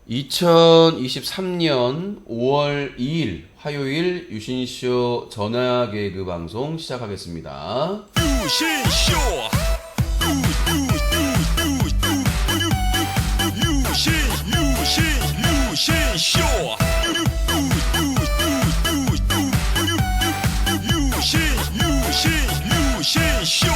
2023년 5월 2일 화요일 유신쇼 전화 개그 방송 시작하겠습니다. 유신쇼 유신쇼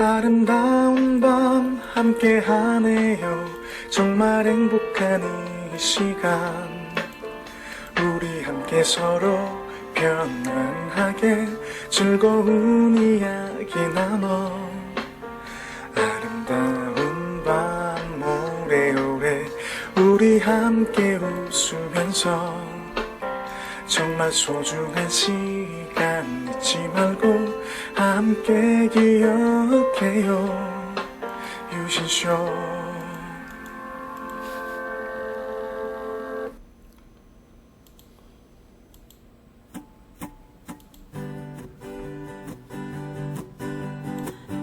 아름다운 밤 함께하네요. 정말 행복한 이 시간 우리 함께 서로 편안하게 즐거운 이야기 나눠 아름다운 밤 오래오래 우리 함께 웃으면서 정말 소중한 시간 잊지 말고 함께 기억해요. 유신쇼.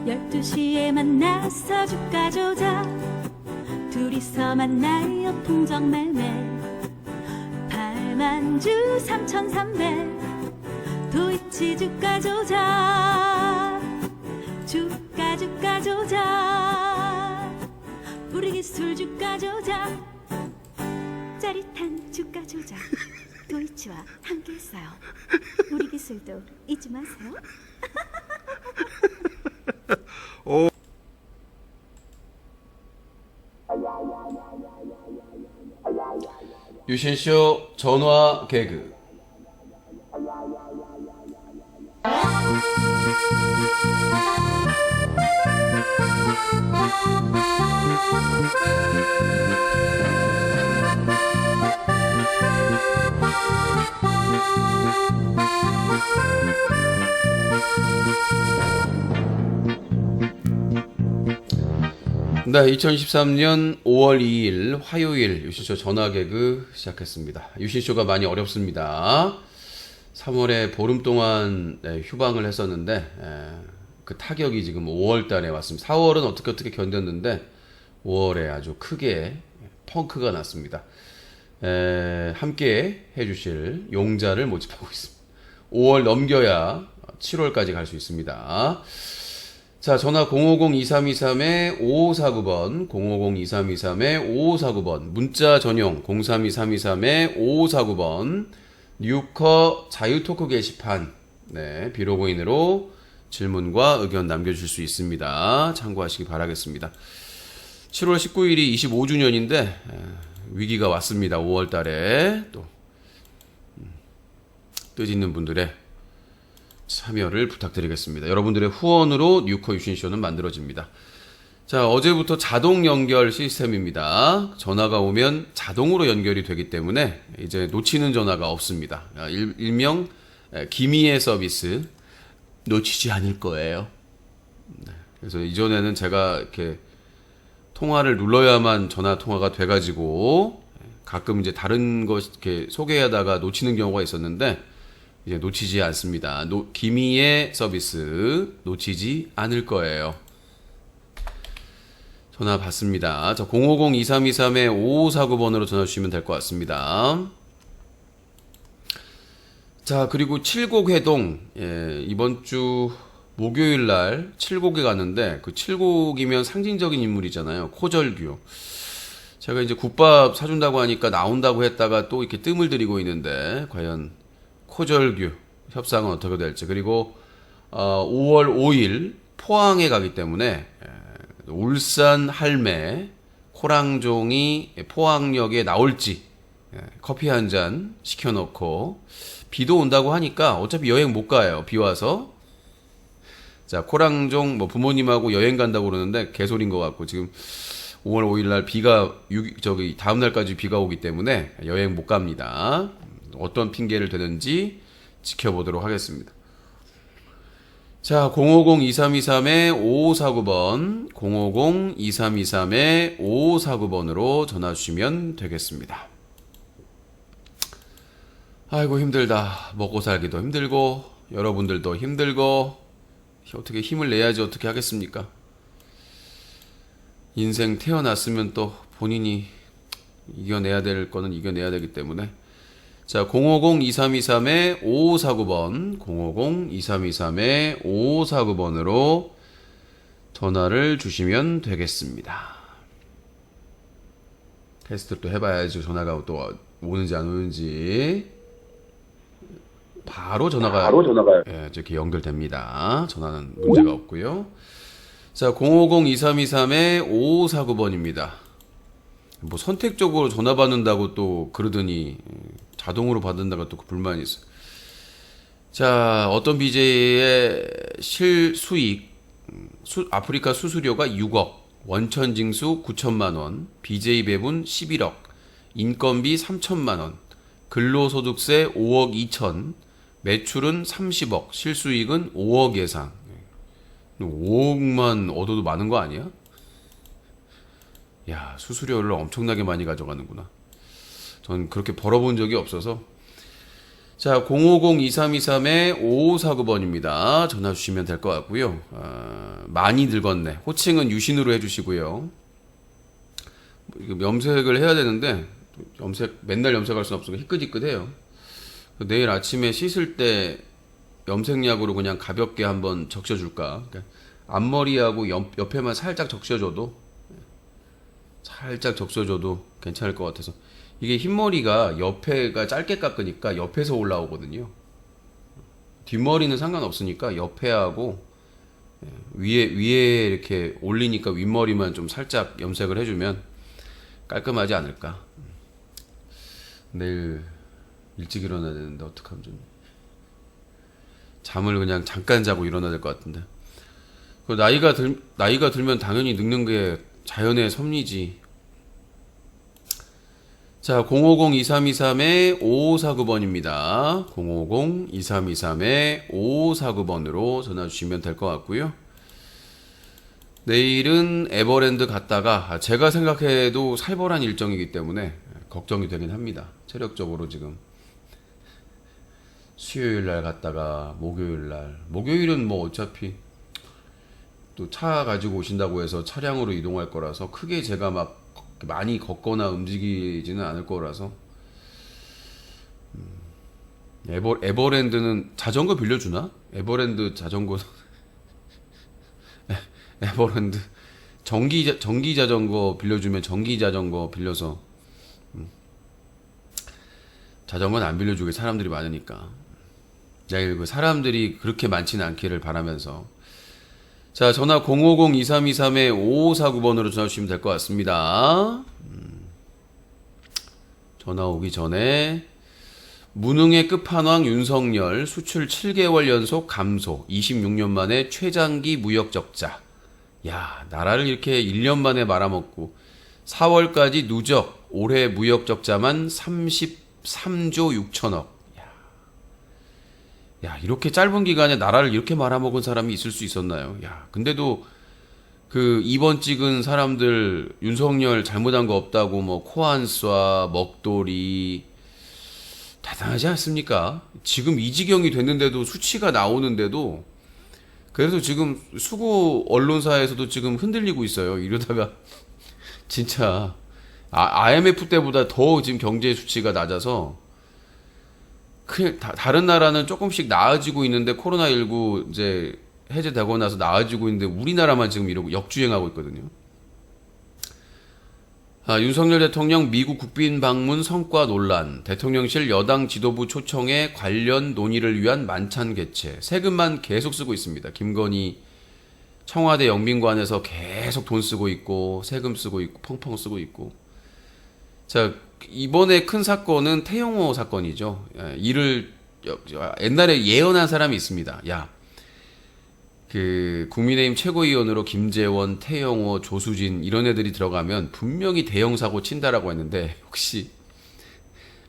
열두 시에 만나서 주가 조작 둘이서 만나요 풍정매매 8만주 3,300 도이치 주가 조작 주가 조작 우리 기술 주가 조작 짜릿한 주가 조작 도이치와 함께했어요. 우리 기술도 잊지 마세요. 유신쇼 전화 개그. 네, 2023년 5월 2일 화요일 유신쇼 전화 개그 시작했습니다. 유신쇼가 많이 어렵습니다. 3월에 보름 동안 휴방을 했었는데 그 타격이 지금 5월 달에 왔습니다. 4월은 어떻게 견뎠는데 5월에 아주 크게 펑크가 났습니다. 함께 해주실 용자를 모집하고 있습니다. 5월 넘겨야 7월까지 갈 수 있습니다. 자, 전화 050-2323-5549번, 050-2323-5549번, 문자 전용 032-323-5549번, 뉴커 자유토크 게시판, 네, 비로그인으로 질문과 의견 남겨주실 수 있습니다. 참고하시기 바라겠습니다. 7월 19일이 25주년인데, 위기가 왔습니다. 5월 달에 또, 뜻있는 분들의 참여를 부탁드리겠습니다. 여러분들의 후원으로 뉴커 유신쇼는 만들어집니다. 자, 어제부터 자동 연결 시스템입니다. 전화가 오면 자동으로 연결이 되기 때문에 이제 놓치는 전화가 없습니다. 일명 기미의 서비스 놓치지 않을 거예요. 그래서 이전에는 제가 이렇게 통화를 눌러야만 전화 통화가 돼가지고 가끔 이제 다른 것 이렇게 소개하다가 놓치는 경우가 있었는데 이제 놓치지 않습니다. 기미의 서비스 놓치지 않을 거예요. 전화 받습니다. 자, 050-2323-5549번으로 전화 주시면 될 것 같습니다. 자, 그리고 칠곡회동, 이번 주 목요일 날 칠곡에 가는데 그 칠곡이면 상징적인 인물이잖아요. 코절규. 제가 이제 국밥 사준다고 하니까 나온다고 했다가 또 이렇게 뜸을 들이고 있는데 과연 코절규 협상은 어떻게 될지. 그리고 5월 5일 포항에 가기 때문에 울산 할매 코랑종이 포항역에 나올지 커피 한 잔 시켜놓고 비도 온다고 하니까 어차피 여행 못 가요. 비 와서. 자, 코랑종 뭐 부모님하고 여행 간다고 그러는데 개소리인 것 같고 지금 5월 5일 날 비가 다음 날까지 비가 오기 때문에 여행 못 갑니다. 어떤 핑계를 대는지 지켜보도록 하겠습니다. 자, 050-2323-5549번, 050-2323-5549번으로 전화 주시면 되겠습니다. 아이고 힘들다. 먹고 살기도 힘들고 여러분들도 힘들고 어떻게 힘을 내야지 어떻게 하겠습니까? 인생 태어났으면 또 본인이 이겨내야 될 거는 이겨내야 되기 때문에. 자, 050-2323-5549번 050-2323-5549번으로 전화를 주시면 되겠습니다. 테스트 또 해봐야죠. 전화가 또 오는지 안 오는지. 바로 전화가 예, 이렇게 연결됩니다. 전화는 문제가 없고요. 자, 050-2323-5549번입니다. 뭐 선택적으로 전화 받는다고 또 그러더니 자동으로 받는다고 또 불만이 있어요. 자, 어떤 BJ의 실수익 아프리카 수수료가 6억, 원천 징수 9천만 원, BJ 배분 11억, 인건비 3천만 원, 근로소득세 5억 2천, 매출은 30억, 실수익은 5억 예상. 5억만 얻어도 많은 거 아니야? 야, 수수료를 엄청나게 많이 가져가는구나. 전 그렇게 벌어본 적이 없어서. 자, 050-2323-5549번입니다. 전화 주시면 될 것 같고요. 많이 늙었네. 호칭은 유신으로 해주시고요. 염색을 해야 되는데 맨날 염색할 수는 없어서 희끗희끗해요. 내일 아침에 씻을 때 염색약으로 그냥 가볍게 한번 적셔줄까. 그러니까 앞머리하고 옆에만 살짝 적셔줘도 괜찮을 것 같아서. 이게 흰머리가 옆에가 짧게 깎으니까 옆에서 올라오거든요. 뒷머리는 상관없으니까 옆에하고 위에 이렇게 올리니까 윗머리만 좀 살짝 염색을 해주면 깔끔하지 않을까. 내일 일찍 일어나야 되는데 어떡하면 좀 잠을 그냥 잠깐 자고 일어나야 될 것 같은데. 나이가 들면 당연히 늙는 게 자연의 섭리지. 자, 050-2323-5549번입니다. 050-2323-5549번으로 전화 주시면 될 것 같고요. 내일은 에버랜드 갔다가 제가 생각해도 살벌한 일정이기 때문에 걱정이 되긴 합니다. 체력적으로 지금 수요일 날 갔다가 목요일은 뭐 어차피 또 차 가지고 오신다고 해서 차량으로 이동할 거라서 크게 제가 막 많이 걷거나 움직이지는 않을 거라서. 에버랜드는 자전거 빌려주나? 에버랜드 자전거 에버랜드 전기 자전거 빌려주면 전기 자전거 빌려서. 자전거는 안 빌려주게 사람들이 많으니까. 내일 그 사람들이 그렇게 많지는 않기를 바라면서. 자, 전화 050-2323-5549번으로 전화 주시면 될 것 같습니다. 전화 오기 전에 무능의 끝판왕 윤석열 수출 7개월 연속 감소, 26년 만에 최장기 무역 적자. 야, 나라를 이렇게 1년 만에 말아먹고 4월까지 누적 올해 무역 적자만 33조 6천억. 야, 이렇게 짧은 기간에 나라를 이렇게 말아먹은 사람이 있을 수 있었나요? 야, 근데도 그 이번 찍은 사람들 윤석열 잘못한 거 없다고 뭐 코안수와 먹돌이 대단하지 않습니까? 지금 이 지경이 됐는데도 수치가 나오는데도 그래서 지금 수구 언론사에서도 지금 흔들리고 있어요. 이러다가 진짜 IMF 때보다 더 지금 경제 수치가 낮아서 다른 나라는 조금씩 나아지고 있는데 코로나19 이제 해제되고 나서 나아지고 있는데 우리나라만 지금 이러고 역주행하고 있거든요. 윤석열 대통령 미국 국빈 방문 성과 논란, 대통령실 여당 지도부 초청에 관련 논의를 위한 만찬 개최, 세금만 계속 쓰고 있습니다. 김건희 청와대 영빈관에서 계속 돈 쓰고 있고 세금 쓰고 있고 펑펑 쓰고 있고. 자, 이번에 큰 사건은 태영호 사건이죠. 이를 옛날에 예언한 사람이 있습니다. 야, 그 국민의힘 최고위원으로 김재원, 태영호, 조수진 이런 애들이 들어가면 분명히 대형 사고 친다라고 했는데 혹시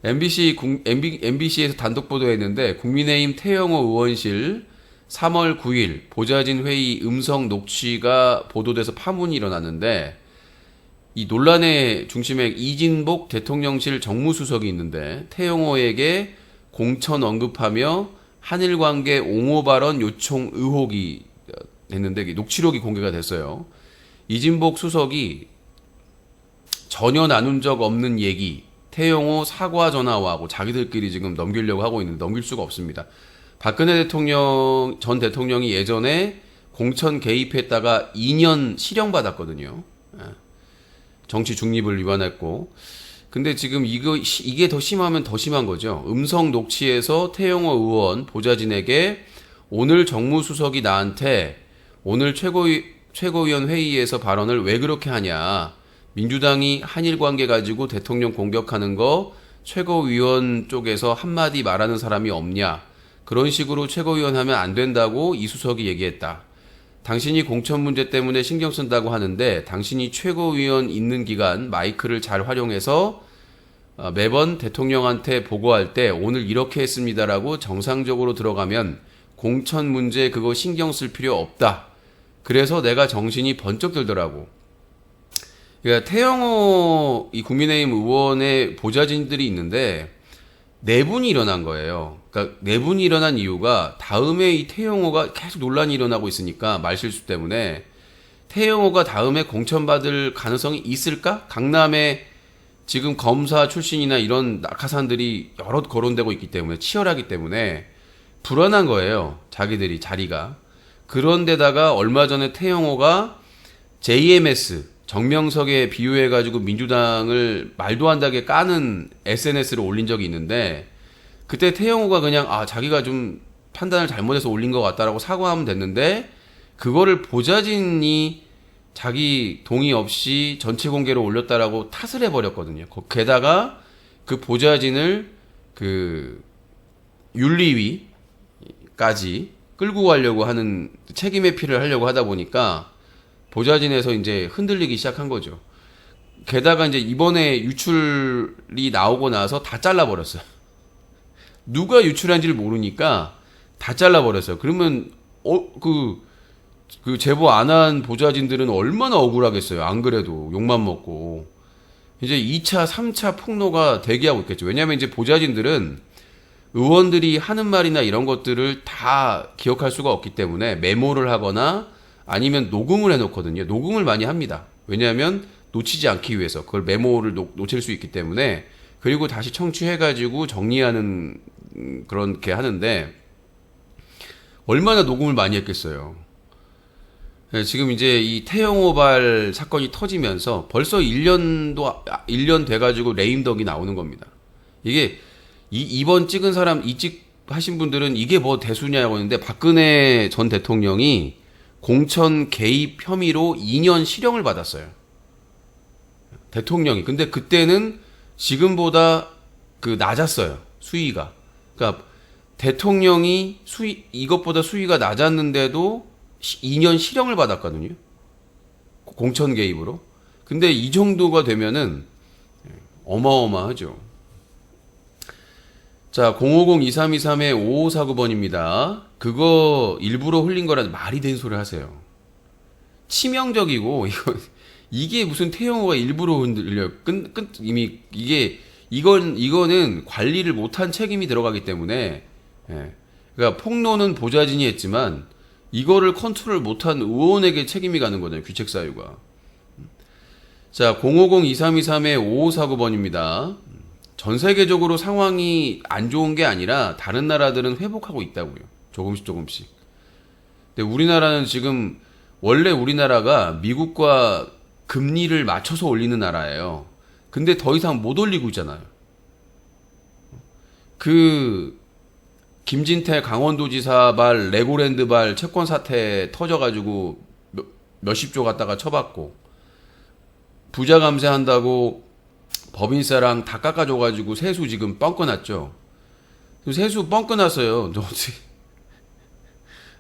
MBC에서 단독 보도했는데 국민의힘 태영호 의원실 3월 9일 보좌진 회의 음성 녹취가 보도돼서 파문이 일어났는데 이 논란의 중심에 이진복 대통령실 정무수석이 있는데 태영호에게 공천 언급하며 한일 관계 옹호 발언 요청 의혹이 했는데 녹취록이 공개가 됐어요. 이진복 수석이 전혀 나눈 적 없는 얘기, 태영호 사과 전화와 하고 자기들끼리 지금 넘기려고 하고 있는데 넘길 수가 없습니다. 박근혜 전 대통령이 예전에 공천 개입했다가 2년 실형받았거든요. 정치 중립을 위반했고. 근데 지금 이게 더 심하면 더 심한 거죠. 음성 녹취에서 태영호 의원 보좌진에게 오늘 정무수석이 나한테 오늘 최고위원 회의에서 발언을 왜 그렇게 하냐. 민주당이 한일 관계 가지고 대통령 공격하는 거 최고위원 쪽에서 한마디 말하는 사람이 없냐. 그런 식으로 최고위원 하면 안 된다고 이 수석이 얘기했다. 당신이 공천 문제 때문에 신경 쓴다고 하는데 당신이 최고위원 있는 기간 마이크를 잘 활용해서 매번 대통령한테 보고할 때 오늘 이렇게 했습니다라고 정상적으로 들어가면 공천 문제 그거 신경 쓸 필요 없다. 그래서 내가 정신이 번쩍 들더라고. 그러니까 태영호 이 국민의힘 의원의 보좌진들이 있는데 네 분이 일어난 거예요. 그러니까 네 분이 일어난 이유가 다음에 이 태영호가 계속 논란이 일어나고 있으니까 말실수 때문에 태영호가 다음에 공천받을 가능성이 있을까? 강남에 지금 검사 출신이나 이런 낙하산들이 여럿 거론되고 있기 때문에 치열하기 때문에 불안한 거예요. 자기들이 자리가. 그런데다가 얼마 전에 태영호가 JMS 정명석에 비유해가지고 민주당을 말도 안 되게 까는 SNS를 올린 적이 있는데 그때 태영호가 그냥 자기가 좀 판단을 잘못해서 올린 것 같다라고 사과하면 됐는데 그거를 보좌진이 자기 동의 없이 전체 공개로 올렸다라고 탓을 해버렸거든요. 게다가 그 보좌진을 그 윤리위까지 끌고 가려고 하는 책임 회피를 하려고 하다 보니까 보좌진에서 이제 흔들리기 시작한 거죠. 게다가 이제 이번에 유출이 나오고 나서 다 잘라버렸어요. 누가 유출한지를 모르니까 다 잘라버렸어요. 그러면 그 제보 안 한 보좌진들은 얼마나 억울하겠어요. 안 그래도 욕만 먹고. 이제 2차, 3차 폭로가 대기하고 있겠죠. 왜냐하면 이제 보좌진들은 의원들이 하는 말이나 이런 것들을 다 기억할 수가 없기 때문에 메모를 하거나 아니면 녹음을 해놓거든요. 녹음을 많이 합니다. 왜냐하면 놓치지 않기 위해서 그걸 메모를 놓칠 수 있기 때문에 그리고 다시 청취해가지고 정리하는 그렇게 하는데 얼마나 녹음을 많이 했겠어요. 네, 지금 이제 이 태영호발 사건이 터지면서 벌써 1년 돼가지고 레임덕이 나오는 겁니다. 이게 이번 찍은 사람 하신 분들은 이게 뭐 대수냐고 했는데 박근혜 전 대통령이 공천 개입 혐의로 2년 실형을 받았어요. 대통령이. 근데 그때는 지금보다 낮았어요. 수위가. 그러니까 대통령이 이것보다 수위가 낮았는데도 2년 실형을 받았거든요. 공천 개입으로. 근데 이 정도가 되면은 어마어마하죠. 자, 050-2323-5549번입니다. 그거 일부러 흘린 거라는 말이 된 소리 하세요. 치명적이고, 이게 무슨 태영호가 일부러 흘려. 이미, 이거는 관리를 못한 책임이 들어가기 때문에, 그러니까 폭로는 보좌진이 했지만, 이거를 컨트롤 못한 의원에게 책임이 가는 거잖아요. 귀책 사유가. 자, 050-2323-5549번입니다. 전 세계적으로 상황이 안 좋은 게 아니라 다른 나라들은 회복하고 있다고요. 조금씩. 근데 우리나라는 지금 원래 우리나라가 미국과 금리를 맞춰서 올리는 나라예요. 근데 더 이상 못 올리고 있잖아요. 김진태 강원도지사발 레고랜드발 채권 사태 터져가지고 몇십조 갖다가 쳐받고 부자 감세한다고 법인세랑 다 깎아줘가지고 세수 지금 뻥꺼났죠. 세수 뻥꺼났어요. 너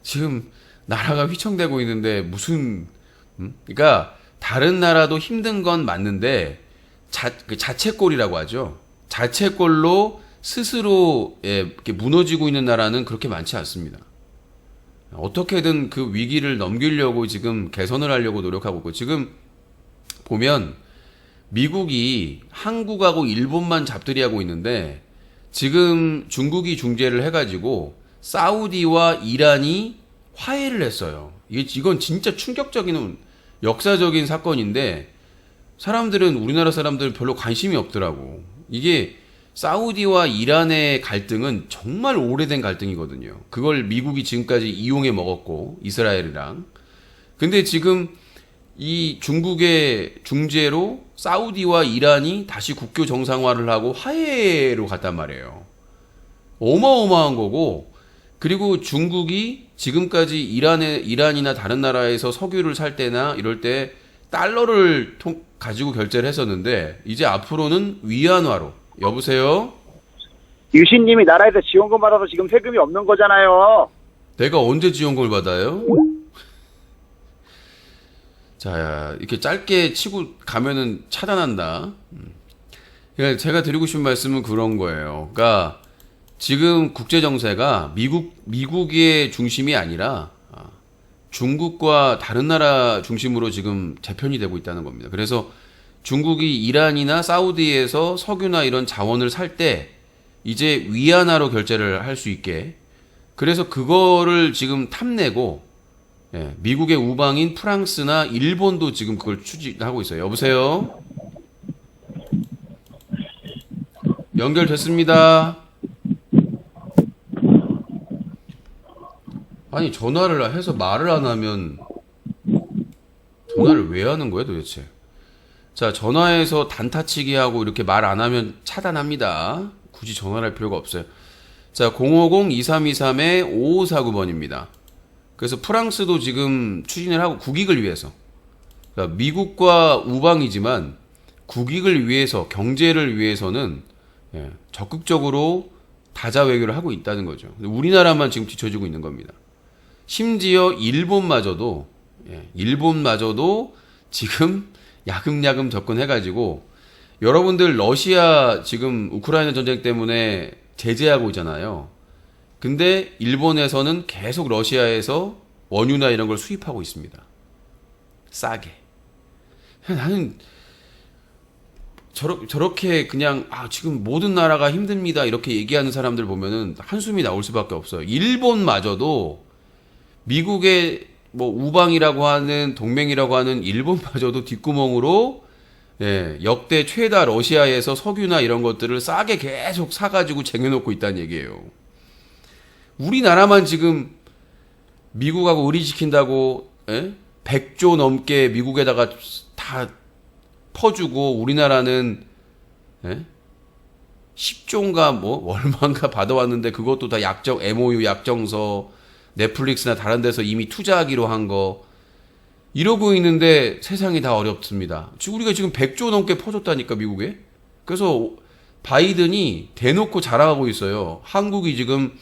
지금 나라가 휘청대고 있는데 무슨 그러니까 다른 나라도 힘든 건 맞는데 자책골이라고 하죠. 자책골로 스스로 이렇게 무너지고 있는 나라는 그렇게 많지 않습니다. 어떻게든 그 위기를 넘기려고 지금 개선을 하려고 노력하고 있고 지금 보면 미국이 한국하고 일본만 잡들이하고 있는데 지금 중국이 중재를 해가지고 사우디와 이란이 화해를 했어요. 이건 진짜 충격적인 역사적인 사건인데 사람들은 우리나라 사람들 별로 관심이 없더라고. 이게 사우디와 이란의 갈등은 정말 오래된 갈등이거든요. 그걸 미국이 지금까지 이용해 먹었고 이스라엘이랑. 근데 지금 이 중국의 중재로 사우디와 이란이 다시 국교 정상화를 하고 화해로 갔단 말이에요. 어마어마한 거고, 그리고 중국이 지금까지 이란이나 다른 나라에서 석유를 살 때나 이럴 때 달러를 가지고 결제를 했었는데 이제 앞으로는 위안화로. 여보세요? 유신님이 나라에서 지원금 받아서 지금 세금이 없는 거잖아요. 내가 언제 지원금을 받아요? 자, 이렇게 짧게 치고 가면은 차단한다. 그러니까 제가 드리고 싶은 말씀은 그런 거예요. 그러니까 지금 국제 정세가 미국의 중심이 아니라 중국과 다른 나라 중심으로 지금 재편이 되고 있다는 겁니다. 그래서 중국이 이란이나 사우디에서 석유나 이런 자원을 살 때 이제 위안화로 결제를 할 수 있게, 그래서 그거를 지금 탐내고 미국의 우방인 프랑스나 일본도 지금 그걸 추진하고 있어요. 여보세요? 연결됐습니다. 아니 전화를 해서 말을 안 하면 전화를 왜 하는 거야 도대체? 자, 전화해서 단타치기 하고 이렇게 말 안 하면 차단합니다. 굳이 전화를 할 필요가 없어요. 자, 050-2323-5549번입니다. 그래서 프랑스도 지금 추진을 하고 국익을 위해서, 그러니까 미국과 우방이지만 국익을 위해서, 경제를 위해서는 적극적으로 다자 외교를 하고 있다는 거죠. 우리나라만 지금 뒤처지고 있는 겁니다. 심지어 일본마저도 지금 야금야금 접근해가지고, 여러분들 러시아 지금 우크라이나 전쟁 때문에 제재하고 있잖아요. 근데 일본에서는 계속 러시아에서 원유나 이런 걸 수입하고 있습니다. 싸게. 나는 저렇게 그냥 지금 모든 나라가 힘듭니다 이렇게 얘기하는 사람들 보면은 한숨이 나올 수밖에 없어요. 일본마저도 미국의 뭐 우방이라고 하는 동맹이라고 하는 일본마저도 뒷구멍으로 역대 최다 러시아에서 석유나 이런 것들을 싸게 계속 사가지고 쟁여놓고 있다는 얘기예요. 우리나라만 지금 미국하고 의리지킨다고 100조 넘게 미국에다가 다 퍼주고, 우리나라는 10조인가 뭐 얼마인가 받아왔는데 그것도 다 MOU 약정서, 넷플릭스나 다른 데서 이미 투자하기로 한 거 이러고 있는데 세상이 다 어렵습니다. 우리가 지금 100조 넘게 퍼줬다니까 미국에. 그래서 바이든이 대놓고 자랑하고 있어요. 한국이 지금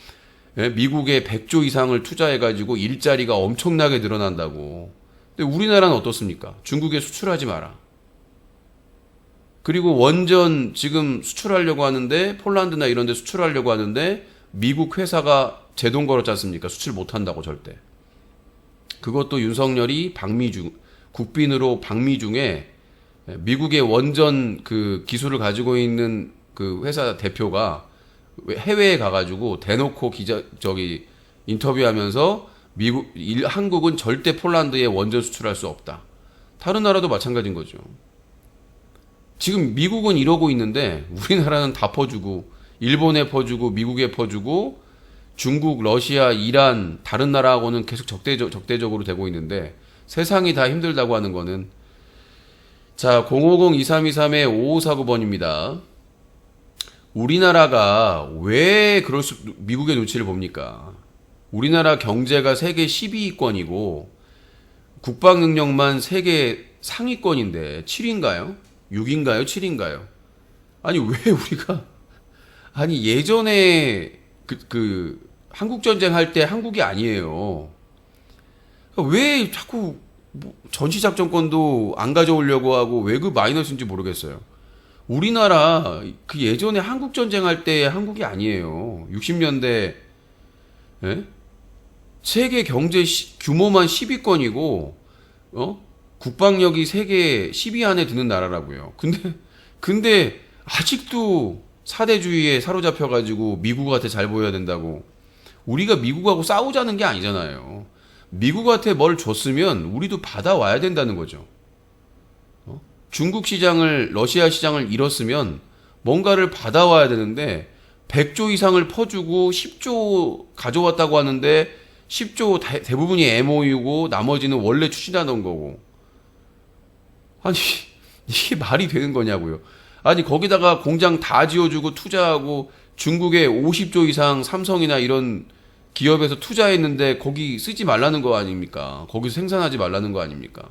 미국에 100조 이상을 투자해가지고 일자리가 엄청나게 늘어난다고. 근데 우리나라는 어떻습니까? 중국에 수출하지 마라. 그리고 원전 지금 수출하려고 하는데, 폴란드나 이런 데 수출하려고 하는데 미국 회사가 제동 걸었지 않습니까? 수출 못한다고 절대. 그것도 윤석열이 국빈으로 방미 중에 미국의 원전 그 기술을 가지고 있는 그 회사 대표가 해외에 가가지고 대놓고 인터뷰하면서 한국은 절대 폴란드에 원전 수출할 수 없다. 다른 나라도 마찬가지인 거죠. 지금 미국은 이러고 있는데 우리나라는 다 퍼주고, 일본에 퍼주고, 미국에 퍼주고, 중국, 러시아, 이란, 다른 나라하고는 계속 적대적으로 되고 있는데 세상이 다 힘들다고 하는 거는. 자, 050-2323-5549번입니다. 우리나라가 왜 미국의 눈치를 봅니까? 우리나라 경제가 세계 12위권이고 국방 능력만 세계 상위권인데 7위인가요? 6인가요? 7인가요? 아니 왜 우리가 예전에 한국 전쟁 할 때 한국이 아니에요. 왜 자꾸 전시 작전권도 안 가져오려고 하고 왜 그 마이너스인지 모르겠어요. 우리나라 그 예전에 한국 전쟁 할 때 한국이 아니에요. 60년대 세계 경제 규모만 10위권이고 국방력이 세계 10위 안에 드는 나라라고요. 근데 아직도 사대주의에 사로잡혀가지고 미국한테 잘 보여야 된다고. 우리가 미국하고 싸우자는 게 아니잖아요. 미국한테 뭘 줬으면 우리도 받아와야 된다는 거죠. 중국 시장을, 러시아 시장을 잃었으면 뭔가를 받아와야 되는데 100조 이상을 퍼주고 10조 가져왔다고 하는데 10조 대부분이 MOU고 나머지는 원래 추진하던 거고. 아니 이게 말이 되는 거냐고요. 아니 거기다가 공장 다 지어주고 투자하고 중국에 50조 이상 삼성이나 이런 기업에서 투자했는데 거기 쓰지 말라는 거 아닙니까? 거기서 생산하지 말라는 거 아닙니까?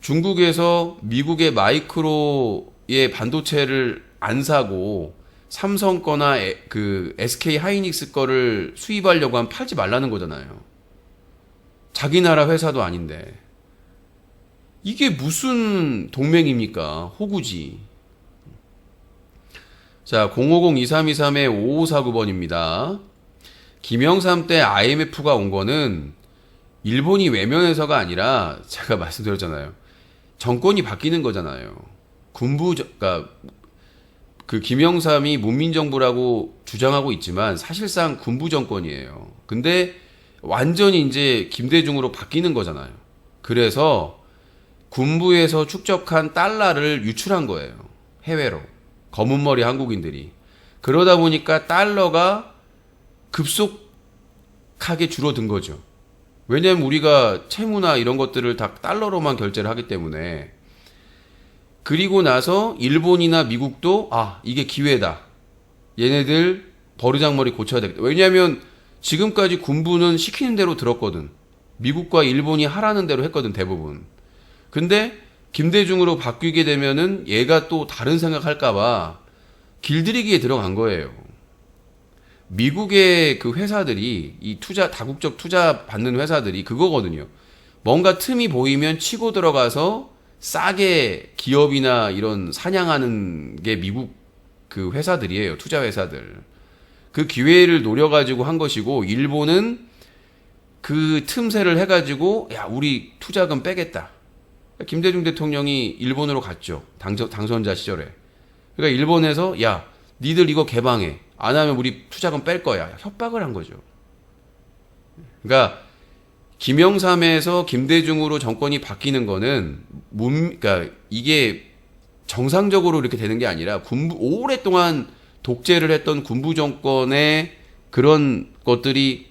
중국에서 미국의 마이크로의 반도체를 안 사고 삼성 거나 그 SK 하이닉스 거를 수입하려고 하면 팔지 말라는 거잖아요. 자기 나라 회사도 아닌데. 이게 무슨 동맹입니까? 호구지. 자, 050-2323-5549번입니다. 김영삼 때 IMF가 온 거는 일본이 외면해서가 아니라 제가 말씀드렸잖아요. 정권이 바뀌는 거잖아요. 그러니까 그 김영삼이 문민정부라고 주장하고 있지만 사실상 군부 정권이에요. 근데 완전히 이제 김대중으로 바뀌는 거잖아요. 그래서 군부에서 축적한 달러를 유출한 거예요. 해외로. 검은머리 한국인들이. 그러다 보니까 달러가 급속하게 줄어든 거죠. 왜냐면 우리가 채무나 이런 것들을 다 달러로만 결제를 하기 때문에. 그리고 나서 일본이나 미국도 이게 기회다. 얘네들 버르장머리 고쳐야 되겠다. 왜냐면 지금까지 군부는 시키는 대로 들었거든. 미국과 일본이 하라는 대로 했거든, 대부분. 근데 김대중으로 바뀌게 되면은 얘가 또 다른 생각할까봐 길들이기에 들어간 거예요. 미국의 그 회사들이 이 다국적 투자 받는 회사들이 그거거든요. 뭔가 틈이 보이면 치고 들어가서 싸게 기업이나 이런 사냥하는 게 미국 그 회사들이에요. 투자 회사들. 그 기회를 노려가지고 한 것이고, 일본은 그 틈새를 해가지고, 우리 투자금 빼겠다. 김대중 대통령이 일본으로 갔죠. 당선자 시절에. 그러니까 일본에서, 니들 이거 개방해. 안 하면 우리 투자금 뺄 거야. 협박을 한 거죠. 그러니까 김영삼에서 김대중으로 정권이 바뀌는 거는 그러니까 이게 정상적으로 이렇게 되는 게 아니라 오랫동안 독재를 했던 군부 정권의 그런 것들이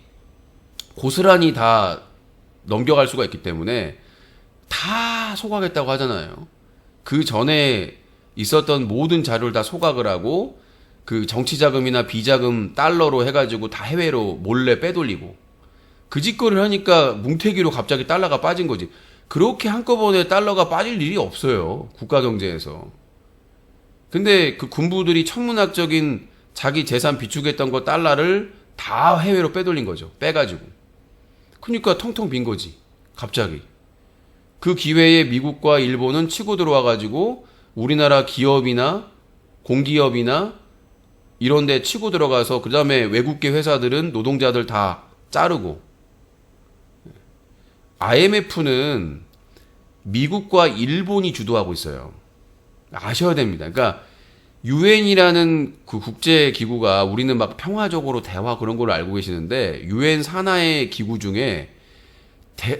고스란히 다 넘겨갈 수가 있기 때문에 다 소각했다고 하잖아요. 그 전에 있었던 모든 자료를 다 소각을 하고 그 정치자금이나 비자금 달러로 해가지고 다 해외로 몰래 빼돌리고 그 짓거리를 하니까 뭉태기로 갑자기 달러가 빠진 거지. 그렇게 한꺼번에 달러가 빠질 일이 없어요. 국가 경제에서. 근데 그 군부들이 천문학적인 자기 재산 비축했던 거 달러를 다 해외로 빼돌린 거죠. 빼가지고. 그러니까 텅텅 빈 거지. 갑자기. 그 기회에 미국과 일본은 치고 들어와가지고 우리나라 기업이나 공기업이나 이런 데 치고 들어가서 그 다음에 외국계 회사들은 노동자들 다 자르고. IMF는 미국과 일본이 주도하고 있어요. 아셔야 됩니다. 그러니까 유엔이라는 그 국제 기구가 우리는 막 평화적으로 대화 그런 걸 알고 계시는데 유엔 산하의 기구 중에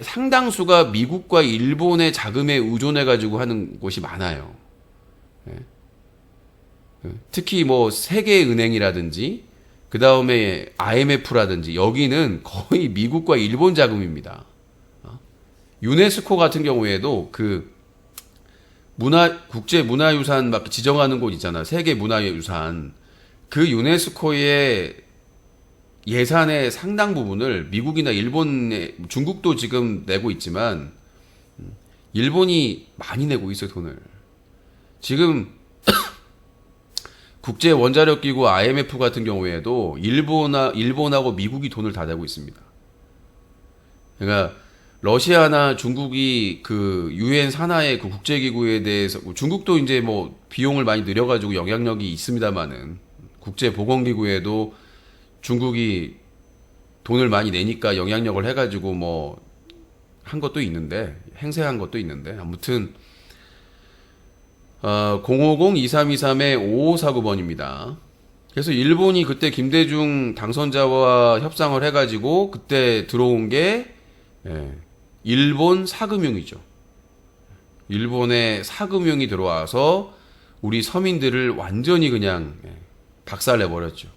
상당수가 미국과 일본의 자금에 의존해 가지고 하는 곳이 많아요. 특히 뭐 세계은행이라든지 그 다음에 IMF라든지 여기는 거의 미국과 일본 자금입니다. 유네스코 같은 경우에도 그 국제 문화유산 막 지정하는 곳 있잖아. 세계 문화유산. 그 유네스코의 예산의 상당 부분을 미국이나 일본에, 중국도 지금 내고 있지만 일본이 많이 내고 있어요, 돈을. 지금 국제 원자력 기구 IMF 같은 경우에도 일본하고 미국이 돈을 다 내고 있습니다. 그러니까 러시아나 중국이 그 유엔 산하의 그 국제 기구에 대해서 중국도 이제 뭐 비용을 많이 늘려가지고 영향력이 있습니다만은 국제 보건 기구에도 중국이 돈을 많이 내니까 영향력을 해가지고 뭐 한 것도 있는데 행세한 것도 있는데 아무튼 050-2323-5549번입니다. 그래서 일본이 그때 김대중 당선자와 협상을 해가지고 그때 들어온 게 일본 사금융이죠. 일본의 사금융이 들어와서 우리 서민들을 완전히 그냥 박살내버렸죠.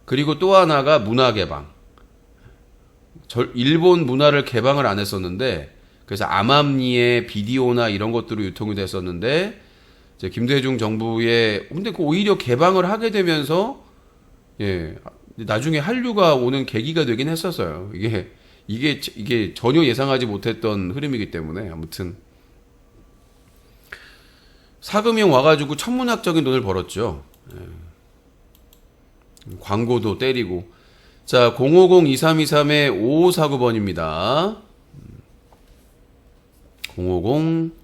그리고 또 하나가 문화 개방. 일본 문화를 개방을 안 했었는데 그래서 암암리에 비디오나 이런 것들로 유통이 됐었는데 이제 김대중 정부에 근데 그 오히려 개방을 하게 되면서 나중에 한류가 오는 계기가 되긴 했었어요. 이게 전혀 예상하지 못했던 흐름이기 때문에 아무튼 사금융 와가지고 천문학적인 돈을 벌었죠. 광고도 때리고. 자, 050-2323-5549번입니다. 050.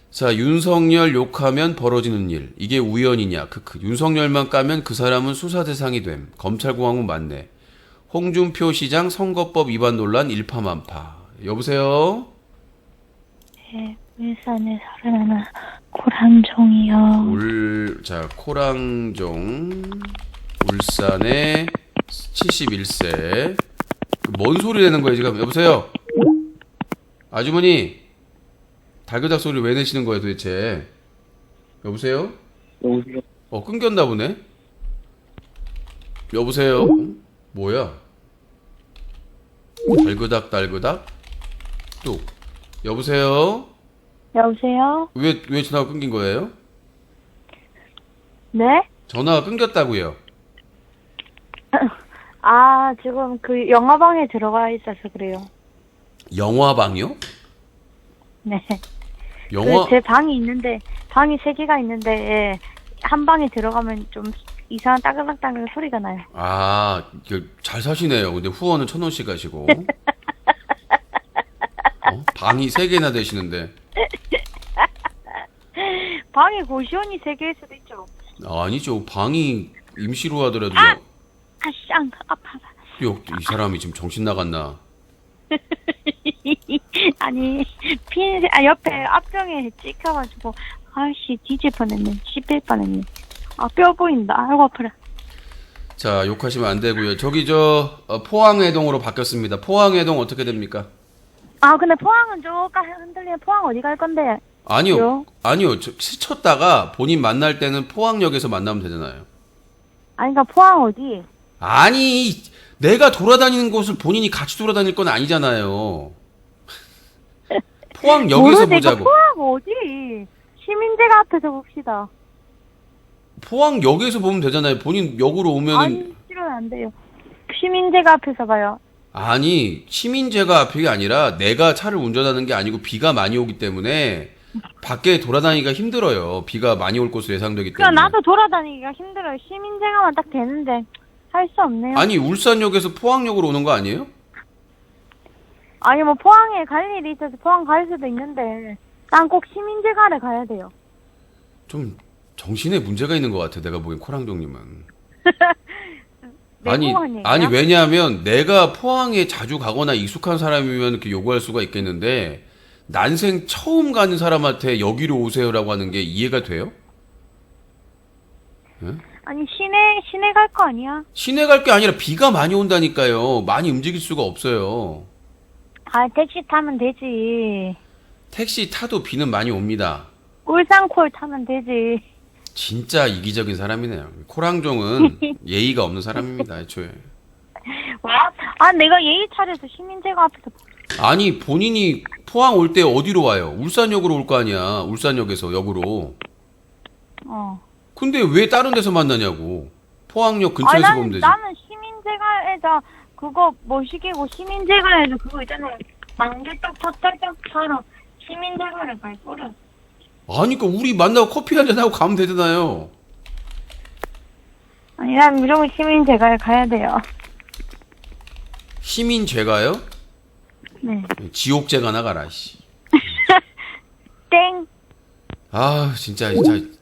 자, 윤석열 욕하면 벌어지는 일. 이게 우연이냐? 크크. 윤석열만 까면 그 사람은 수사 대상이 됨. 검찰공화국 맞네. 홍준표 시장 선거법 위반 논란 일파만파. 여보세요? 네, 울산에 살아나는 고란종이요. 자, 코랑종. 울산에 71세. 뭔 소리 내는 거예요, 지금? 여보세요? 아주머니, 달그닥 소리 왜 내시는 거예요, 도대체? 여보세요? 여보세요? 끊겼나 보네? 여보세요? 뭐야? 달그닥? 뚝. 여보세요? 여보세요? 왜 전화가 끊긴 거예요? 네? 전화가 끊겼다고요? 아, 지금 그 영화방에 들어가 있어서 그래요. 영화방이요? 네. 영화? 제 방이 있는데, 방이 3개가 있는데, 한 방에 들어가면 좀 이상한 따글따글 소리가 나요. 아, 잘 사시네요. 근데 후원은 1,000원씩 가시고. 방이 3개나 되시는데. 방이 고시원이 3개일 수도 있죠. 아니죠. 방이 임시로 하더라도. 아쌍, 아파라. 이 사람이 지금 정신 나갔나? 아니, 옆에 앞병에 찍혀가지고, 아씨, 뒤질 뻔했네. 씹힐 뻔했네. 아, 뼈 보인다. 아이고, 아파라. 자, 욕하시면 안 되고요. 저기 포항해동으로 바뀌었습니다. 포항해동 어떻게 됩니까? 아, 근데 포항은 조금 흔들리네. 포항 어디 갈 건데? 아니요. 스쳤다가 본인 만날 때는 포항역에서 만나면 되잖아요. 아니, 그니까 포항 어디? 아니, 내가 돌아다니는 곳을 본인이 같이 돌아다닐 건 아니잖아요. 포항역에서 보자고. 포항 어디? 시민대가 앞에서 봅시다. 포항역에서 보면 되잖아요. 본인 역으로 오면은. 아니, 싫어요, 안 돼요. 시민대가 앞에서 봐요. 아니, 시민제가 앞이 아니라 내가 차를 운전하는 게 아니고 비가 많이 오기 때문에 밖에 돌아다니기가 힘들어요. 비가 많이 올 것으로 예상되기 때문에. 그러니까 나도 돌아다니기가 힘들어요. 시민대가만 딱 되는데 할 수 없네요. 아니, 울산역에서 포항역으로 오는 거 아니에요? 아니, 뭐 포항에 갈 일이 있어서 포항 갈 수도 있는데 난 꼭 시민대가를 가야 돼요. 좀 정신에 문제가 있는 것 같아. 내가 보기엔 코랑종님은. 아니 왜냐하면 내가 포항에 자주 가거나 익숙한 사람이면 이렇게 요구할 수가 있겠는데 난생 처음 가는 사람한테 여기로 오세요라고 하는 게 이해가 돼요? 네? 아니, 시내 갈 거 아니야? 시내 갈 게 아니라 비가 많이 온다니까요. 많이 움직일 수가 없어요. 아, 택시 타면 되지. 택시 타도 비는 많이 옵니다. 울산콜 타면 되지. 진짜 이기적인 사람이네요. 코랑종은 예의가 없는 사람입니다, 애초에. 와? 아, 내가 예의 차려서 시민대가 앞에서. 아니, 본인이 포항 올 때 어디로 와요? 울산역으로 올 거 아니야. 울산역에서 역으로. 근데 왜 다른 데서 만나냐고. 포항역 근처에서 보면 되지. 나는 시민대가에서 그거 뭐시기고 시민대가에서 그거 있잖아요. 만개떡 젓갈떡처럼 시민대가를 갈 거라. 아니, 그러니까 우리 만나고 커피 한잔 하고 가면 되잖아요. 아니, 난 무조건 시민대가에 가야 돼요. 시민죄가요? 네. 지옥죄가 나가라, 씨. 땡. 아, 진짜, 난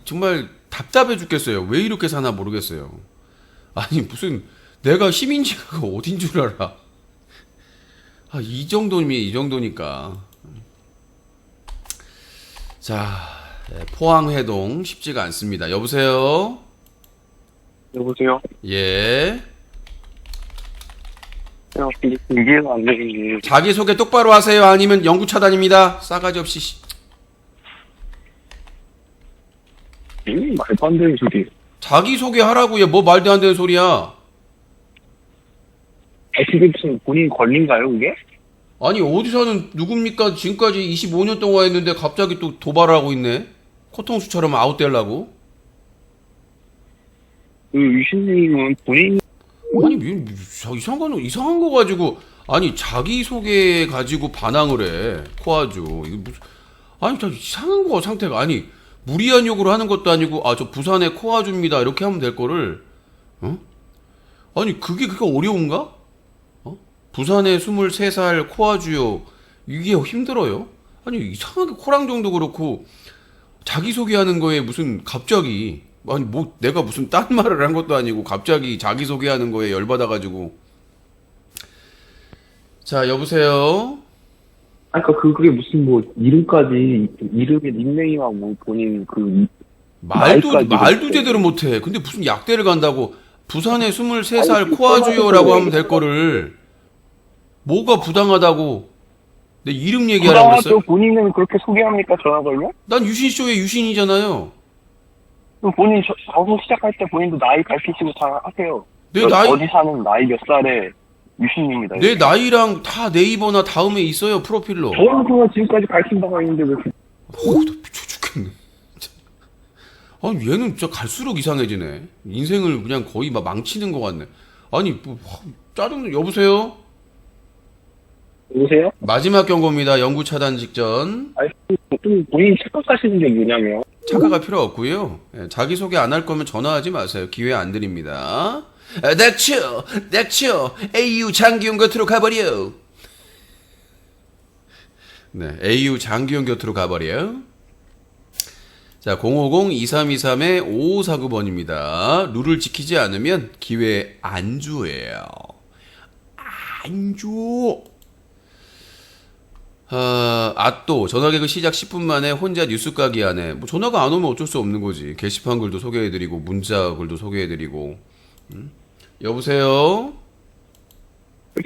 정말 답답해 죽겠어요. 왜 이렇게 사나 모르겠어요. 아니, 무슨, 내가 시민죄가 어딘 줄 알아. 아, 이 정도니까. 자, 포항회동 쉽지가 않습니다. 여보세요? 여보세요? 예. 이해가 안 되는 게, 자기소개 똑바로 하세요. 아니면 영구 차단입니다. 싸가지 없이. 말도 안 되는 소리. 자기소개 하라고요. 뭐 말도 안 되는 소리야. 그게 무슨 본인 권리인가요, 그게? 아니 어디서는 누굽니까? 지금까지 25년 동안 했는데 갑자기 또 도발을 하고 있네. 코통수처럼 아웃되려고. 유신님은 본인, 아니 이상한 거 가지고 아니 자기소개 가지고 반항을 해. 코아주 이거 무슨 아니 저 이상한 거 상태가 아니 무리한 욕으로 하는 것도 아니고 아 저 부산의 코아주입니다 이렇게 하면 될 거를 아니 그게 어려운가? 부산의 23살 코아주요 이게 힘들어요? 아니 이상하게 코랑정도 그렇고 자기소개하는 거에 무슨 갑자기 아니 뭐 내가 무슨 딴 말을 한 것도 아니고 갑자기 자기소개하는 거에 열받아가지고 자 여보세요? 아까 그게 무슨 뭐, 이름까지, 이름에 닉네임하고 뭐 본인 말도 말까지 제대로 못해. 근데 무슨 약대를 간다고 부산의 23살 코아주요라고 하면 될 거를 뭐가 부당하다고 내 이름 얘기하라고 했어요? 본인은 그렇게 소개합니까, 전화 걸면? 난 유신쇼의 유신이잖아요. 그럼 본인 방송 시작할 때 본인도 나이 밝히시고 다 하세요. 내 나이 어디 사는 나이 몇 살에 유신입니다. 내 나이랑 다 네이버나 다음에 있어요 프로필로. 저는 지금까지 밝힌 바가 있는데 왜 그- 나 미쳐 죽겠네. 아니 얘는 진짜 갈수록 이상해지네. 인생을 그냥 거의 막 망치는 것 같네. 아니 뭐 짜증나. 여보세요? 여보세요? 마지막 경고입니다. 영구 차단 직전. 아니, 좀 본인이 착각하시는 게 뭐냐면, 착각할 필요 없고요. 예, 자기소개 안 할 거면 전화하지 마세요. 기회 안 드립니다. 닥쳐 AU 장기용 곁으로 가버려. 네, AU 장기용 곁으로 가버려. 자, 050-2323-5549번입니다. 룰을 지키지 않으면 기회 안 줘요. 안 줘. 또 전화개그 시작 10분 만에 혼자 뉴스 까기 하네. 뭐 전화가 안 오면 어쩔 수 없는 거지. 게시판 글도 소개해드리고 문자 글도 소개해드리고. 여보세요?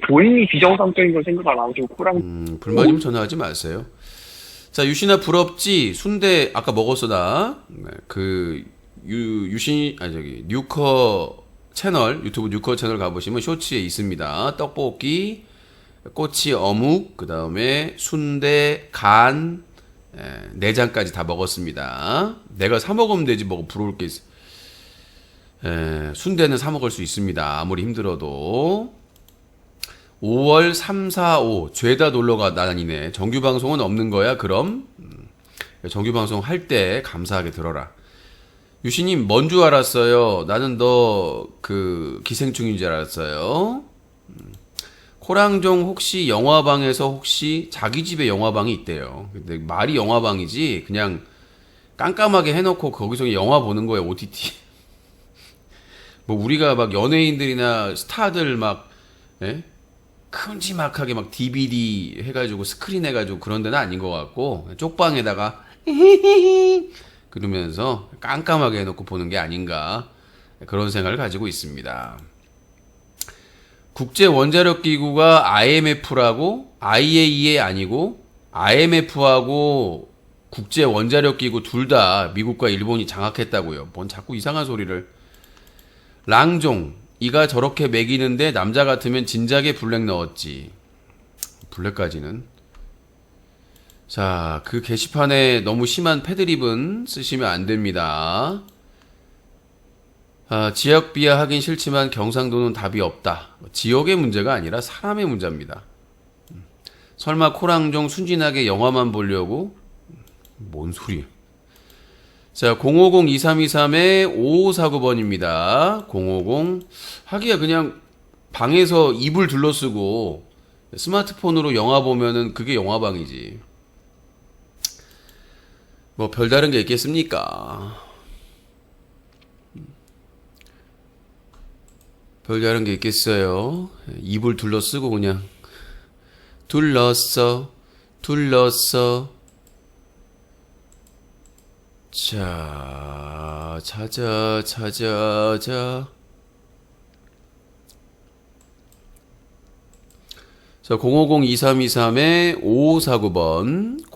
본인이 비정상적인 걸 생각 안 하고 코랑 불만이면 전화하지 마세요. 자, 유신아 부럽지? 순대 아까 먹었어 나. 네, 유신 뉴커 채널 유튜브 뉴커 채널 가보시면 쇼츠에 있습니다. 떡볶이, 꼬치 어묵, 그 다음에 순대, 간, 내장까지 다 먹었습니다. 내가 사 먹으면 되지 뭐가 부러울 게 있어. 순대는 사 먹을 수 있습니다. 아무리 힘들어도. 5월 3, 4, 5 죄다 놀러가 다니네. 정규방송은 없는 거야 그럼? 정규방송 할 때 감사하게 들어라. 유신님 뭔 줄 알았어요? 나는 너 기생충인 줄 알았어요. 코랑종 혹시 영화방에서 혹시 자기 집에 영화방이 있대요. 근데 말이 영화방이지 그냥 깜깜하게 해놓고 거기서 영화 보는 거예요. OTT. 뭐 우리가 막 연예인들이나 스타들 막 큼지막하게 막 DVD 해가지고 스크린 해가지고 그런 데는 아닌 것 같고 쪽방에다가 그러면서 깜깜하게 해놓고 보는 게 아닌가 그런 생각을 가지고 있습니다. 국제원자력기구가 IMF라고 IAEA 아니고 IMF하고 국제원자력기구 둘 다 미국과 일본이 장악했다고요. 뭔 자꾸 이상한 소리를. 랑종 이가 저렇게 매기는데 남자 같으면 진작에 블랙 넣었지. 블랙까지는. 자, 그 게시판에 너무 심한 패드립은 쓰시면 안 됩니다. 지역 비하하긴 싫지만 경상도는 답이 없다. 지역의 문제가 아니라 사람의 문제입니다. 설마 코랑종 순진하게 영화만 보려고? 뭔 소리야. 자, 050-2323-5549번입니다. 050 하기야 그냥 방에서 이불 둘러쓰고 스마트폰으로 영화 보면은 그게 영화방이지. 뭐 별다른 게 있겠습니까? 별다른 게 있겠어요? 이불 둘러쓰고 그냥 둘렀어 자, 찾아. 자, 050-2323-5549번,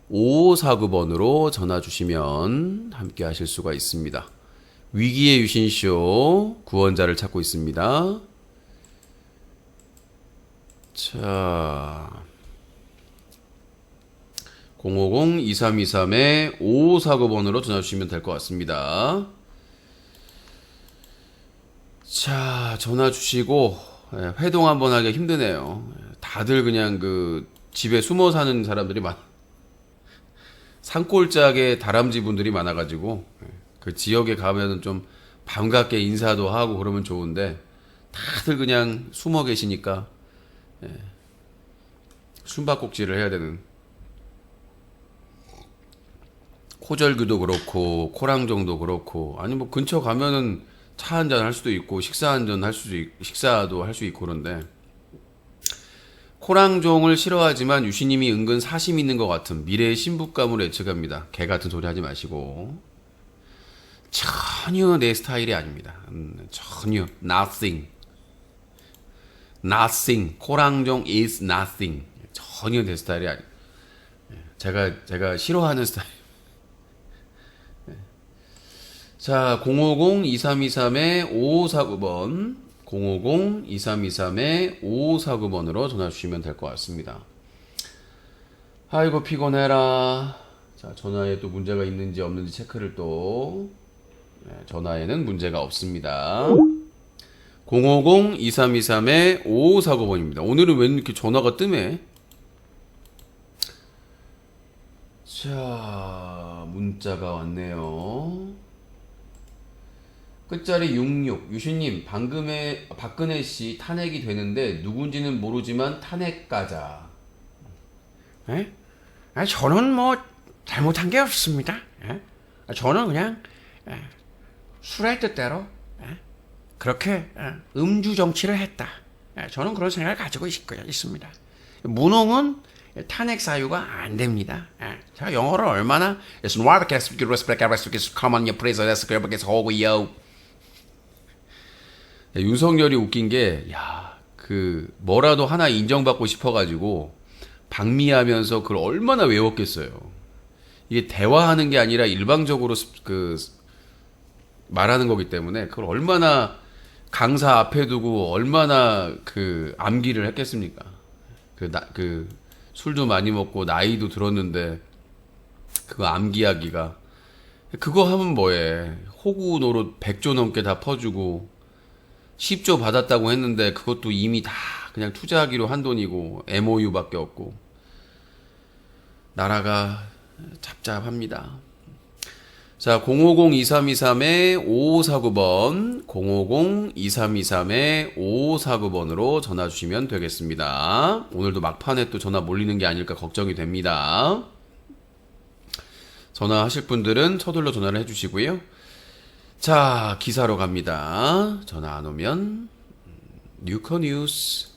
050-2323-5549번으로 전화 주시면 함께 하실 수가 있습니다. 위기의 유신쇼 구원자를 찾고 있습니다. 자, 050-2323-5549번으로 전화 주시면 될 것 같습니다. 자, 전화 주시고 회동 한번 하기 힘드네요. 다들 그냥 그 집에 숨어 사는 사람들이 산골짜기에 다람쥐 분들이 많아가지고 그 지역에 가면은 좀 반갑게 인사도 하고 그러면 좋은데 다들 그냥 숨어 계시니까 숨바꼭질을 해야 되는, 코절규도 그렇고 코랑정도 그렇고, 아니 뭐 근처 가면은 차 한잔 할 수도 있고 식사도 할 수 있고 그런데, 코랑종을 싫어하지만 유시님이 은근 사심 있는 것 같은 미래의 신부감으로 예측합니다. 개 같은 소리 하지 마시고. 전혀 내 스타일이 아닙니다. 전혀 nothing. 코랑종 is nothing. 전혀 내 스타일이 아니. 제가 싫어하는 스타일. 자, 050-2323-5549번, 050-2323-5549번으로 전화 주시면 될 것 같습니다. 아이고 피곤해라. 자, 전화에 또 문제가 있는지 없는지 체크를 또. 전화에는 문제가 없습니다. 050-2323-5549번입니다. 오늘은 왜 이렇게 전화가 뜸해? 자, 문자가 왔네요. 끝자리 66. 유신님, 박근혜 씨 탄핵이 되는데 누군지는 모르지만 탄핵 가자. 에? 저는 뭐 잘못한 게 없습니다. 저는 그냥 술의 뜻대로 그렇게 음주 정치를 했다. 저는 그런 생각을 가지고 있습니다. 무능은 탄핵 사유가 안 됩니다. 제가 영어를 얼마나 윤석열이 웃긴 게, 뭐라도 하나 인정받고 싶어가지고 방미하면서 그걸 얼마나 외웠겠어요. 이게 대화하는 게 아니라 일방적으로 말하는 거기 때문에 그걸 얼마나 강사 앞에 두고 얼마나 암기를 했겠습니까? 술도 많이 먹고 나이도 들었는데 그거 암기하기가, 그거 하면 뭐해. 호구 노릇 100조 넘게 다 퍼주고 10조 받았다고 했는데 그것도 이미 다 그냥 투자하기로 한 돈이고 MOU밖에 없고, 나라가 잡잡합니다. 자, 050-2323-5549번, 050-2323-5549번으로 전화 주시면 되겠습니다. 오늘도 막판에 또 전화 몰리는 게 아닐까 걱정이 됩니다. 전화하실 분들은 서둘러 전화를 해주시고요. 자, 기사로 갑니다. 전화 안 오면 뉴커 뉴스.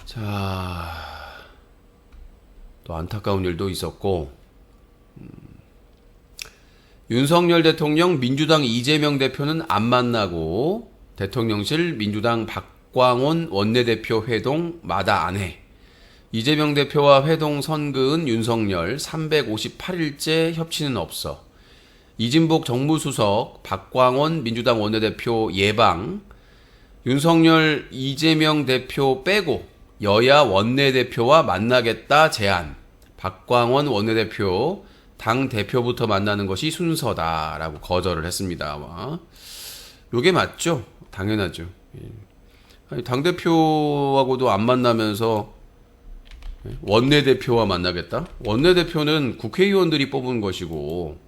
자, 또 안타까운 일도 있었고, 윤석열 대통령 민주당 이재명 대표는 안 만나고 대통령실 민주당 박광원 원내대표 회동 마다 안 해. 이재명 대표와 회동 선그은 윤석열 358일째 협치는 없어. 이진복 정무수석, 박광원 민주당 원내대표 예방, 윤석열 이재명 대표 빼고 여야 원내대표와 만나겠다 제안. 박광원 원내대표 당 대표부터 만나는 것이 순서다라고 거절을 했습니다. 요게 맞죠? 당연하죠. 아니, 당 대표하고도 안 만나면서 원내대표와 만나겠다? 원내대표는 국회의원들이 뽑은 것이고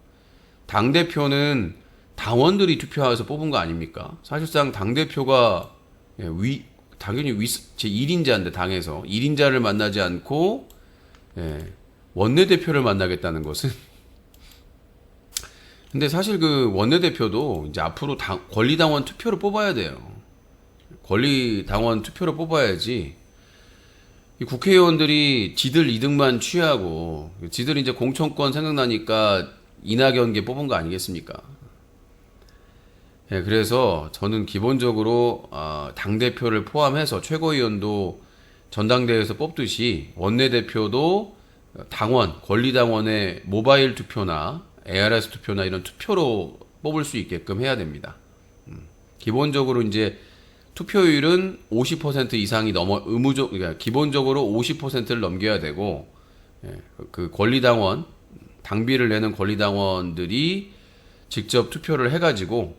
당대표는 당원들이 투표해서 뽑은 거 아닙니까? 사실상 당대표가 당연히 제1인자인데 당에서 1인자를 만나지 않고 원내대표를 만나겠다는 것은, 근데 사실 그 원내대표도 이제 앞으로 권리당원 투표를 뽑아야 돼요. 권리당원 투표를 뽑아야지 이 국회의원들이 지들 이득만 취하고 지들 이제 공천권 생각나니까 이낙연계 뽑은 거 아니겠습니까? 예, 그래서 저는 기본적으로 당대표를 포함해서 최고위원도 전당대회에서 뽑듯이 원내대표도 당원, 권리당원의 모바일 투표나 ARS 투표나 이런 투표로 뽑을 수 있게끔 해야 됩니다. 기본적으로 이제 투표율은 50% 이상이 그러니까 기본적으로 50%를 넘겨야 되고, 그 권리당원, 당비를 내는 권리당원들이 직접 투표를 해가지고,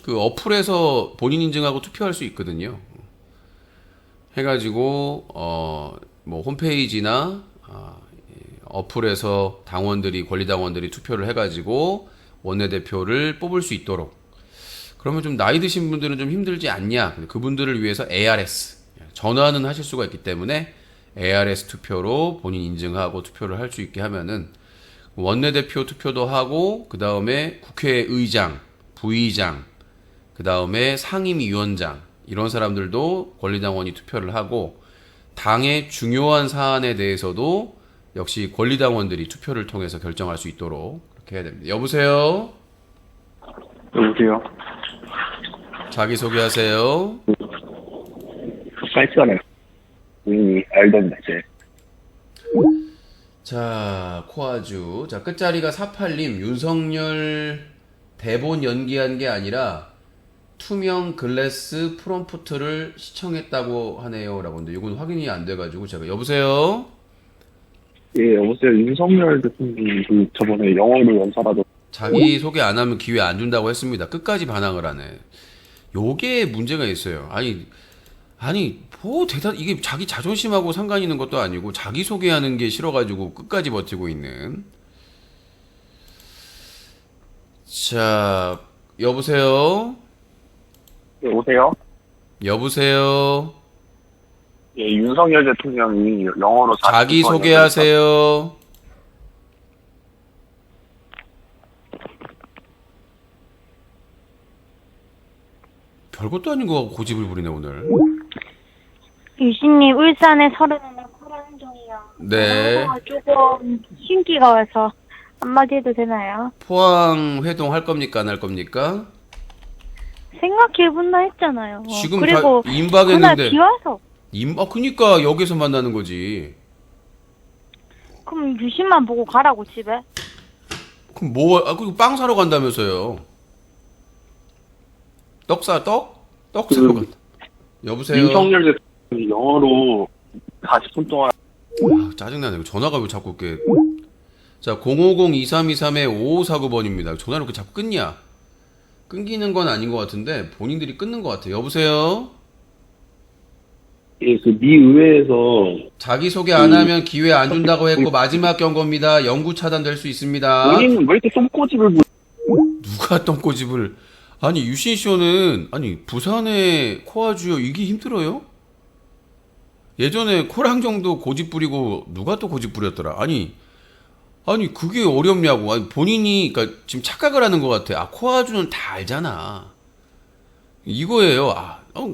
그 어플에서 본인 인증하고 투표할 수 있거든요. 해가지고, 뭐 홈페이지나, 어플에서 당원들이, 권리당원들이 투표를 해가지고, 원내대표를 뽑을 수 있도록. 그러면 좀 나이 드신 분들은 좀 힘들지 않냐? 그분들을 위해서 ARS 전화는 하실 수가 있기 때문에 ARS 투표로 본인 인증하고 투표를 할 수 있게 하면은 원내대표 투표도 하고 그 다음에 국회의장, 부의장, 그 다음에 상임위원장 이런 사람들도 권리당원이 투표를 하고 당의 중요한 사안에 대해서도 역시 권리당원들이 투표를 통해서 결정할 수 있도록 그렇게 해야 됩니다. 여보세요? 여보세요? 자기소개하세요. 사이트가 이미 알던 이제. 자, 코아주. 자, 끝자리가 48님. 윤석열 대본 연기한 게 아니라 투명 글래스 프롬프트를 시청했다고 하네요. 라고 하는데 이건 확인이 안 돼가지고 제가 여보세요? 예, 여보세요. 윤석열 대통령이 그 저번에 영어로 연설하던 자기 소개 안 하면 기회 안 준다고 했습니다. 끝까지 반항을 하네. 요게 문제가 있어요. 아니, 이게 자기 자존심하고 상관 있는 것도 아니고, 자기 소개하는 게 싫어가지고 끝까지 버티고 있는. 자, 여보세요? 여보세요? 여보세요? 예, 윤석열 대통령이 영어로 자기 소개하세요. 별것도 아닌 거 같고 고집을 부리네 오늘. 유신님, 울산에 31명 코란종이요. 네. 조금 신기가 와서 한마디 해도 되나요? 포항 회동 할 겁니까 안 할 겁니까? 생각해본다 했잖아요. 지금 그리고 다 임박했는데. 그날 비 와서. 그니까 여기서 만나는 거지. 그럼 유신만 보고 가라고 집에. 그럼 그리고 빵 사러 간다면서요. 떡 사러 간다. 여보세요? 윤석열 대통령이 영어로 40분 동안 짜증나네. 이거 전화가 왜 자꾸 이렇게. 자, 050-2323-5549번입니다. 전화를 왜 자꾸 끊냐? 끊기는 건 아닌 것 같은데 본인들이 끊는 것 같아요. 여보세요? 예, 그 미 의회에서 자기소개 안 하면 기회 안 준다고 했고 마지막 경고입니다. 영구 차단될 수 있습니다. 본인은 왜 이렇게 똥꼬집을 누가 똥꼬집을. 아니 유신쇼는 부산의 코아주요 이게 힘들어요? 예전에 코랑정도 고집 부리고 누가 또 고집 부렸더라. 아니 그게 어렵냐고. 본인이 그러니까 지금 착각을 하는 것 같아. 코아주는 다 알잖아. 이거예요.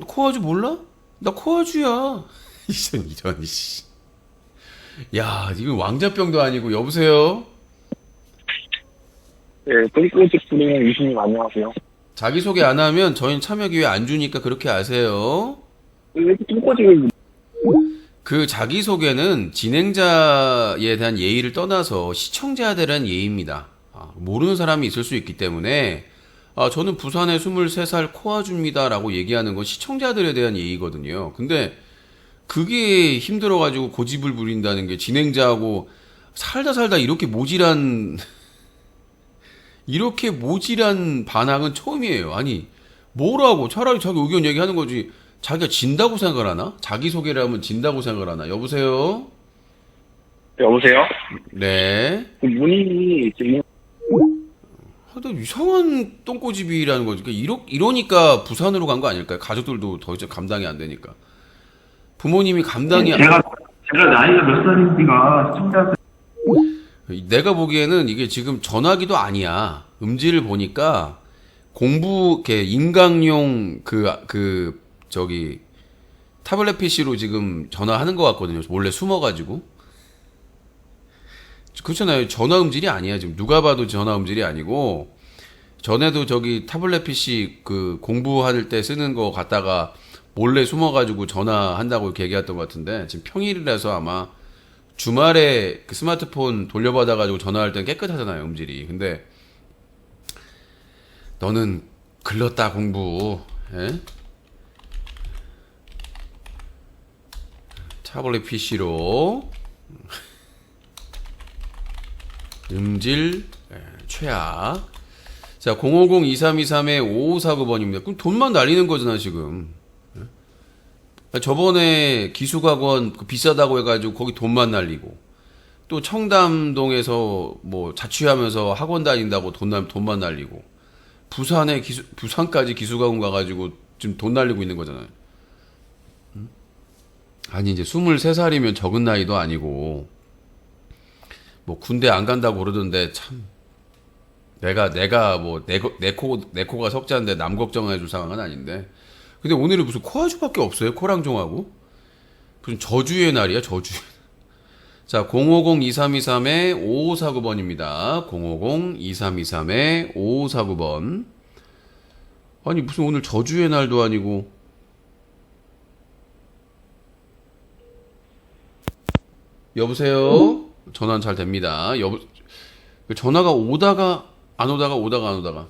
코아주 몰라? 나 코아주야. 이런 씨. 야, 이거 왕자병도 아니고. 여보세요? 예, 똥꼬집 부리는 유신님 안녕하세요. 자기소개 안 하면 저희는 참여 기회 안 주니까 그렇게 아세요. 왜 이렇게 똥꼬집을 그 자기소개는 진행자에 대한 예의를 떠나서 시청자에 대한 예의입니다. 모르는 사람이 있을 수 있기 때문에 저는 부산의 23살 코아주입니다 라고 얘기하는 건 시청자들에 대한 예의거든요. 근데 그게 힘들어가지고 고집을 부린다는 게 진행자하고 살다 이렇게 모질한 반항은 처음이에요. 뭐라고 차라리 자기 의견 얘기하는 거지. 자기가 진다고 생각을 하나? 자기소개를 하면 진다고 생각을 하나? 여보세요? 여보세요? 네. 그 문인이 지금 이상한 똥꼬집이라는 거지. 이러니까 부산으로 간 거 아닐까요? 가족들도 더 이상 감당이 안 되니까. 부모님이 감당이 제가 나이가 몇 살인지가 시청자들 내가 보기에는 이게 지금 전화기도 아니야. 음질을 보니까 임강용 타블렛 PC로 지금 전화하는 것 같거든요. 몰래 숨어가지고. 그렇잖아요. 전화 음질이 아니야. 지금 누가 봐도 전화 음질이 아니고, 전에도 저기 타블렛 PC 그 공부할 때 쓰는 거 갖다가 몰래 숨어가지고 전화한다고 이렇게 얘기했던 것 같은데, 지금 평일이라서 아마 주말에 그 스마트폰 돌려받아가지고 전화할 땐 깨끗하잖아요, 음질이. 근데 너는 글렀다, 공부. 예? 타블렛 PC로 음질 최악. 자, 050-2323-5549번입니다. 그럼 돈만 날리는 거잖아, 지금. 저번에 기숙학원 비싸다고 해가지고 거기 돈만 날리고, 또 청담동에서 뭐 자취하면서 학원 다닌다고 돈만 날리고, 부산까지 기숙학원 가가지고 지금 돈 날리고 있는 거잖아요. 아니, 이제 23살이면 적은 나이도 아니고, 뭐 군대 안 간다고 그러던데, 참, 내가 뭐, 내 코가 석자인데 남 걱정해줄 상황은 아닌데. 근데 오늘은 무슨 코아주밖에 없어요? 코랑종하고? 무슨 저주의 날이야, 저주. 자, 050-2323-5549번입니다. 050-2323-5549번. 아니, 무슨 오늘 저주의 날도 아니고. 여보세요? 전화는 잘 됩니다. 전화가 오다가 안 오다가 오다가 안 오다가.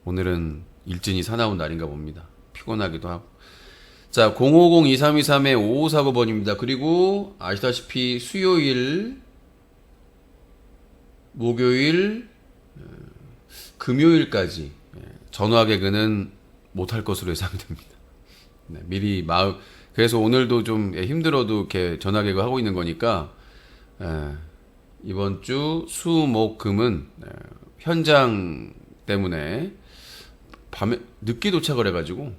오늘은 일진이 사나운 날인가 봅니다. 피곤하기도 하고. 자, 050-2323-5549번입니다. 그리고 아시다시피 수요일, 목요일, 금요일까지 전화 개그는 못할 것으로 예상됩니다. 네, 미리 그래서 오늘도 좀 힘들어도 이렇게 전화 개그 하고 있는 거니까, 이번 주 수, 목, 금은 현장 때문에 밤에 늦게 도착을 해가지고,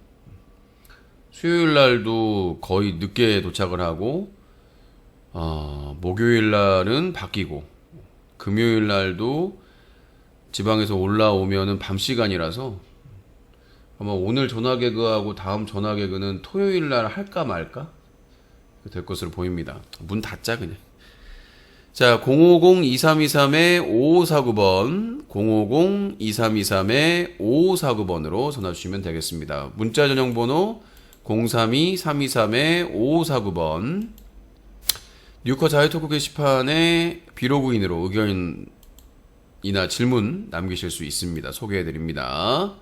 수요일 날도 거의 늦게 도착을 하고, 목요일 날은 바뀌고, 금요일 날도 지방에서 올라오면은 밤 시간이라서, 아마 오늘 전화 개그하고 다음 전화 개그는 토요일 날 할까 말까 될 것으로 보입니다. 문 닫자 그냥. 자, 050-2323-5549번, 050-2323-5549번으로 전화 주시면 되겠습니다. 문자 전용 번호 032-323-5549번. 뉴커 자유토크 게시판에 비로그인으로 의견이나 질문 남기실 수 있습니다. 소개해드립니다.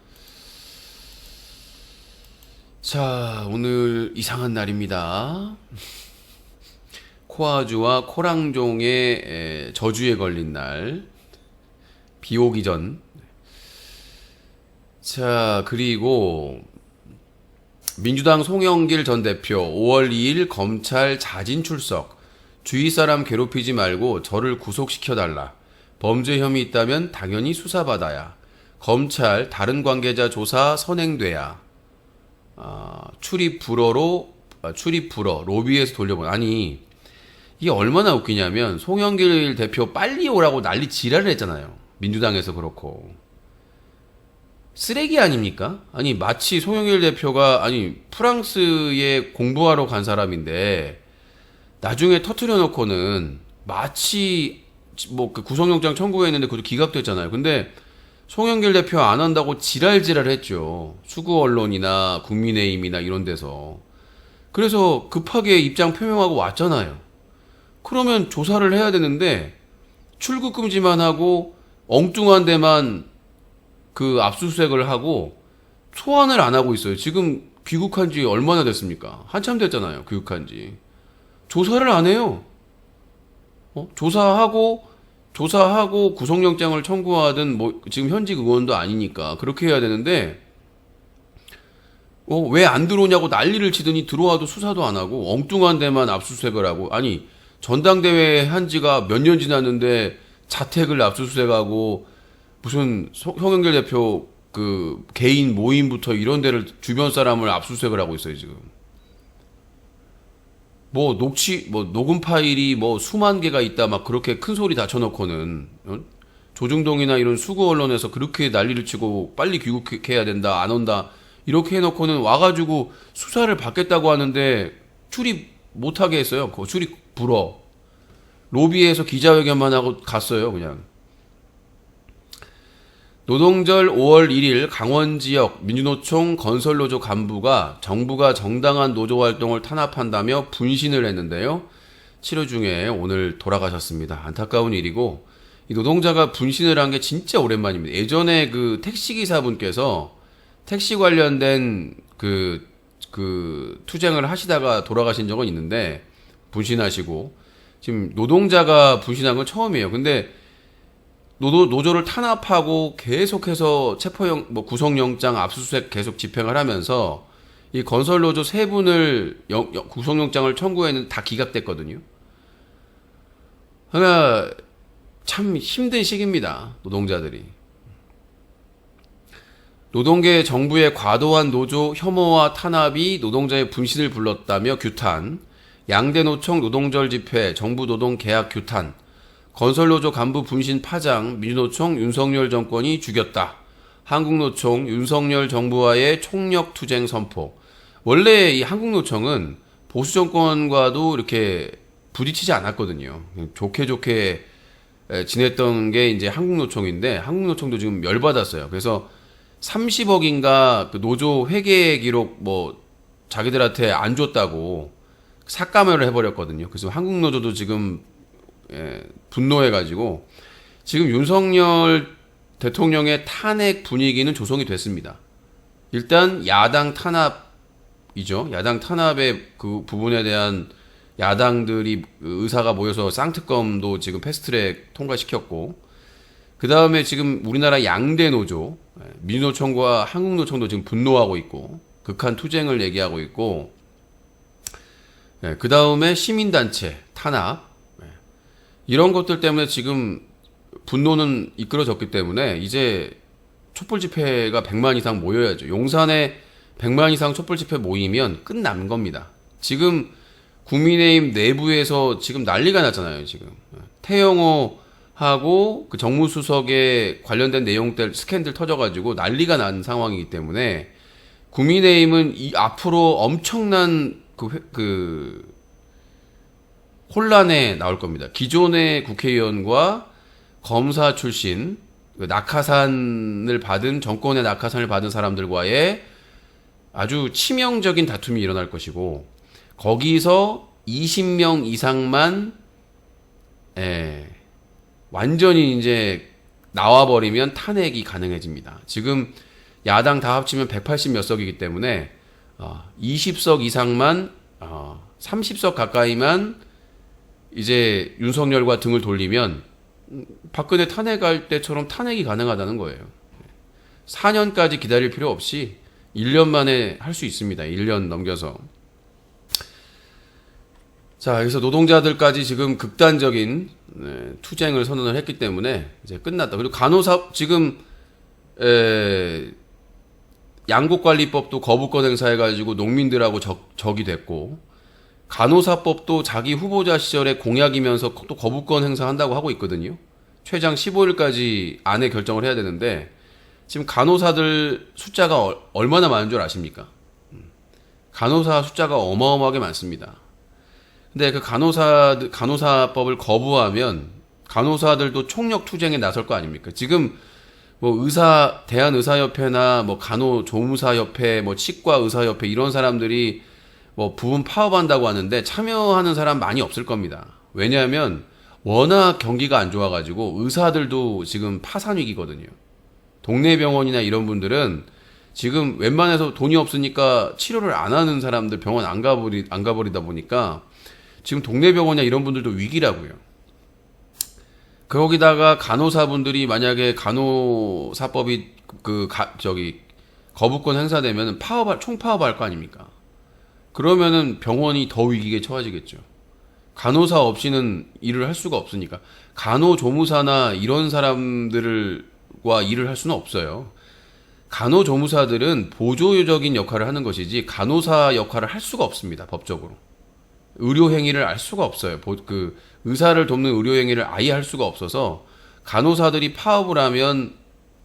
자, 오늘 이상한 날입니다. 코아주와 코랑종의 저주에 걸린 날. 비 오기 전. 자, 그리고 민주당 송영길 전 대표 5월 2일 검찰 자진 출석. 주위 사람 괴롭히지 말고 저를 구속시켜달라. 범죄 혐의 있다면 당연히 수사받아야. 검찰 다른 관계자 조사 선행돼야. 출입 불허 로비에서 돌려본. 아니, 이게 얼마나 웃기냐면 송영길 대표 빨리 오라고 난리 지랄을 했잖아요. 민주당에서 그렇고. 쓰레기 아닙니까? 아니, 마치 송영길 대표가 프랑스에 공부하러 간 사람인데 나중에 터트려 놓고는 마치 뭐 그 구속영장 청구했는데 그것도 기각됐잖아요. 근데 송영길 대표 안 한다고 지랄지랄 했죠. 수구 언론이나 국민의힘이나 이런 데서. 그래서 급하게 입장 표명하고 왔잖아요. 그러면 조사를 해야 되는데 출국 금지만 하고 엉뚱한 데만 그 압수수색을 하고 소환을 안 하고 있어요. 지금 귀국한 지 얼마나 됐습니까? 한참 됐잖아요. 귀국한 지. 조사를 안 해요. 조사하고 구속영장을 청구하든 뭐 지금 현직 의원도 아니니까 그렇게 해야 되는데 왜 안 들어오냐고 난리를 치더니 들어와도 수사도 안 하고 엉뚱한 데만 압수수색을 하고. 아니, 전당대회 한 지가 몇 년 지났는데 자택을 압수수색하고 무슨 송영길 대표 그 개인 모임부터 이런 데를 주변 사람을 압수수색을 하고 있어요 지금. 녹음 파일이 수만 개가 있다 막 그렇게 큰 소리 다 쳐놓고는 조중동이나 이런 수구 언론에서 그렇게 난리를 치고 빨리 귀국해야 된다, 안 온다 이렇게 해놓고는 와가지고 수사를 받겠다고 하는데 출입 못하게 했어요. 그 출입 불어. 로비에서 기자회견만 하고 갔어요, 그냥. 노동절 5월 1일 강원 지역 민주노총 건설노조 간부가 정부가 정당한 노조 활동을 탄압한다며 분신을 했는데요. 치료 중에 오늘 돌아가셨습니다. 안타까운 일이고, 이 노동자가 분신을 한 게 진짜 오랜만입니다. 예전에 그 택시기사분께서 택시 관련된 그 투쟁을 하시다가 돌아가신 적은 있는데, 분신하시고, 지금 노동자가 분신한 건 처음이에요. 근데 노조를 탄압하고 계속해서 구속영장 압수수색 계속 집행을 하면서 이 건설노조 세 분을 구속영장을 청구했는데 다 기각됐거든요. 그러니까 참 힘든 시기입니다. 노동자들이. 노동계 정부의 과도한 노조 혐오와 탄압이 노동자의 분신을 불렀다며 규탄, 양대노총 노동절 집회, 정부 노동 계약 규탄, 건설노조 간부 분신 파장, 민주노총 윤석열 정권이 죽였다. 한국노총 윤석열 정부와의 총력 투쟁 선포. 원래 이 한국노총은 보수 정권과도 이렇게 부딪히지 않았거든요. 좋게 지냈던 게 이제 한국노총인데, 한국노총도 지금 열받았어요. 그래서 30억인가 그 노조 회계 기록 자기들한테 안 줬다고 삭감을 해버렸거든요. 그래서 한국노조도 지금 분노해가지고 지금 윤석열 대통령의 탄핵 분위기는 조성이 됐습니다. 일단 야당 탄압이죠. 야당 탄압의 그 부분에 대한 야당들이 의사가 모여서 쌍특검도 지금 패스트트랙 통과시켰고, 그 다음에 지금 우리나라 양대 노조, 민주노총과 한국노총도 지금 분노하고 있고 극한 투쟁을 얘기하고 있고, 그 다음에 시민단체 탄압, 이런 것들 때문에 지금 분노는 이끌어졌기 때문에 이제 촛불 집회가 100만 이상 모여야죠. 용산에 100만 이상 촛불 집회 모이면 끝난 겁니다. 지금 국민의힘 내부에서 지금 난리가 났잖아요. 지금 태영호하고 그 정무수석에 관련된 내용들 스캔들 터져가지고 난리가 난 상황이기 때문에 국민의힘은 앞으로 엄청난 혼란에 나올 겁니다. 기존의 국회의원과 검사 출신, 정권의 낙하산을 받은 사람들과의 아주 치명적인 다툼이 일어날 것이고, 거기서 20명 이상만, 완전히 이제 나와버리면 탄핵이 가능해집니다. 지금 야당 다 합치면 180 몇 석이기 때문에, 20석 이상만, 30석 가까이만 이제 윤석열과 등을 돌리면 박근혜 탄핵할 때처럼 탄핵이 가능하다는 거예요. 4년까지 기다릴 필요 없이 1년 만에 할 수 있습니다. 1년 넘겨서. 자, 여기서 노동자들까지 지금 극단적인 투쟁을 선언을 했기 때문에 이제 끝났다. 그리고 간호사 지금 양곡관리법도 거부권 행사해가지고 농민들하고 적이 됐고, 간호사법도 자기 후보자 시절에 공약이면서 또 거부권 행사한다고 하고 있거든요. 최장 15일까지 안에 결정을 해야 되는데, 지금 간호사들 숫자가 얼마나 많은 줄 아십니까? 간호사 숫자가 어마어마하게 많습니다. 근데 그 간호사법을 거부하면 간호사들도 총력 투쟁에 나설 거 아닙니까? 지금 대한의사협회나 간호조무사협회, 치과의사협회 이런 사람들이 부분 파업한다고 하는데 참여하는 사람 많이 없을 겁니다. 왜냐하면 워낙 경기가 안 좋아가지고 의사들도 지금 파산 위기거든요. 동네 병원이나 이런 분들은 지금 웬만해서 돈이 없으니까 치료를 안 하는 사람들 병원 안 가버리다 보니까 지금 동네 병원이나 이런 분들도 위기라고요. 거기다가 간호사분들이 만약에 간호사법이 거부권 행사되면 총파업할 거 아닙니까? 그러면은 병원이 더 위기에 처해지겠죠. 간호사 없이는 일을 할 수가 없으니까. 간호조무사나 이런 사람들과 일을 할 수는 없어요. 간호조무사들은 보조적인 역할을 하는 것이지 간호사 역할을 할 수가 없습니다. 법적으로. 의료행위를 알 수가 없어요. 의사를 돕는 의료행위를 아예 할 수가 없어서 간호사들이 파업을 하면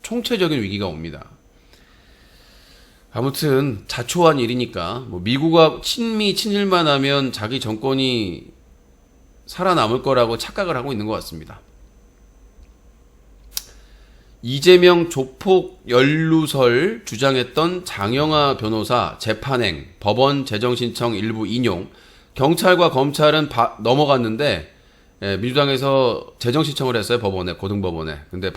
총체적인 위기가 옵니다. 아무튼 자초한 일이니까 뭐 미국과 친미 친일만 하면 자기 정권이 살아남을 거라고 착각을 하고 있는 것 같습니다. 이재명 조폭 연루설 주장했던 장영하 변호사 재판행, 법원 재정신청 일부 인용, 경찰과 검찰은 넘어갔는데 민주당에서 재정신청을 했어요. 법원에, 고등법원에. 근데